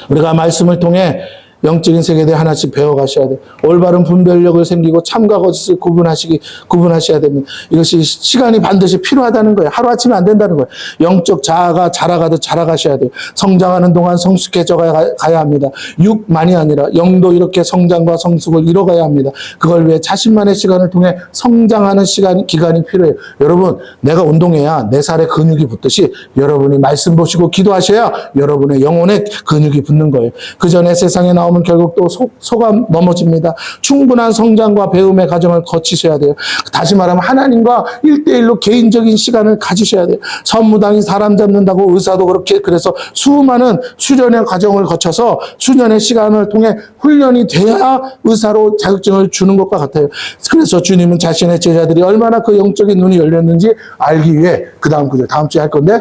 우리가 말씀을 통해 영적인 세계에 대해 하나씩 배워가셔야 돼요. 올바른 분별력을 생기고 참과 거짓을 구분하셔야 됩니다. 이것이 시간이 반드시 필요하다는 거예요. 하루아침에 안 된다는 거예요. 영적 자아가 자라가듯 자라가셔야 돼요. 성장하는 동안 성숙해져 가야 합니다. 육만이 아니라 영도 이렇게 성장과 성숙을 이뤄가야 합니다. 그걸 위해 자신만의 시간을 통해 성장하는 기간이 필요해요. 여러분, 내가 운동해야 내 살에 근육이 붙듯이 여러분이 말씀 보시고 기도하셔야 여러분의 영혼에 근육이 붙는 거예요. 그 전에 세상에 나오면 결국 또 속아 넘어집니다. 충분한 성장과 배움의 과정을 거치셔야 돼요. 다시 말하면 하나님과 1대1로 개인적인 시간을 가지셔야 돼요. 선무당이 사람 잡는다고 의사도 그렇게 그래서 수많은 수련의 과정을 거쳐서 수련의 시간을 통해 훈련이 돼야 의사로 자격증을 주는 것과 같아요. 그래서 주님은 자신의 제자들이 얼마나 그 영적인 눈이 열렸는지 알기 위해 그 다음 구절 다음 주에 할 건데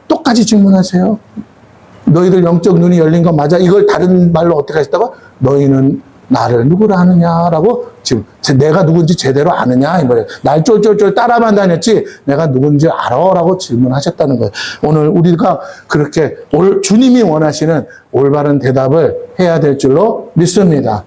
똑같이 질문하세요. 너희들 영적 눈이 열린 건 맞아? 이걸 다른 말로 어떻게 하셨다고? 너희는 나를 누구라 하느냐라고 지금 내가 누군지 제대로 아느냐 이 말이에요. 날 쫄쫄쫄 따라만 다녔지 내가 누군지 알아라고 질문하셨다는 거예요. 오늘 우리가 그렇게 주님이 원하시는 올바른 대답을 해야 될 줄로 믿습니다.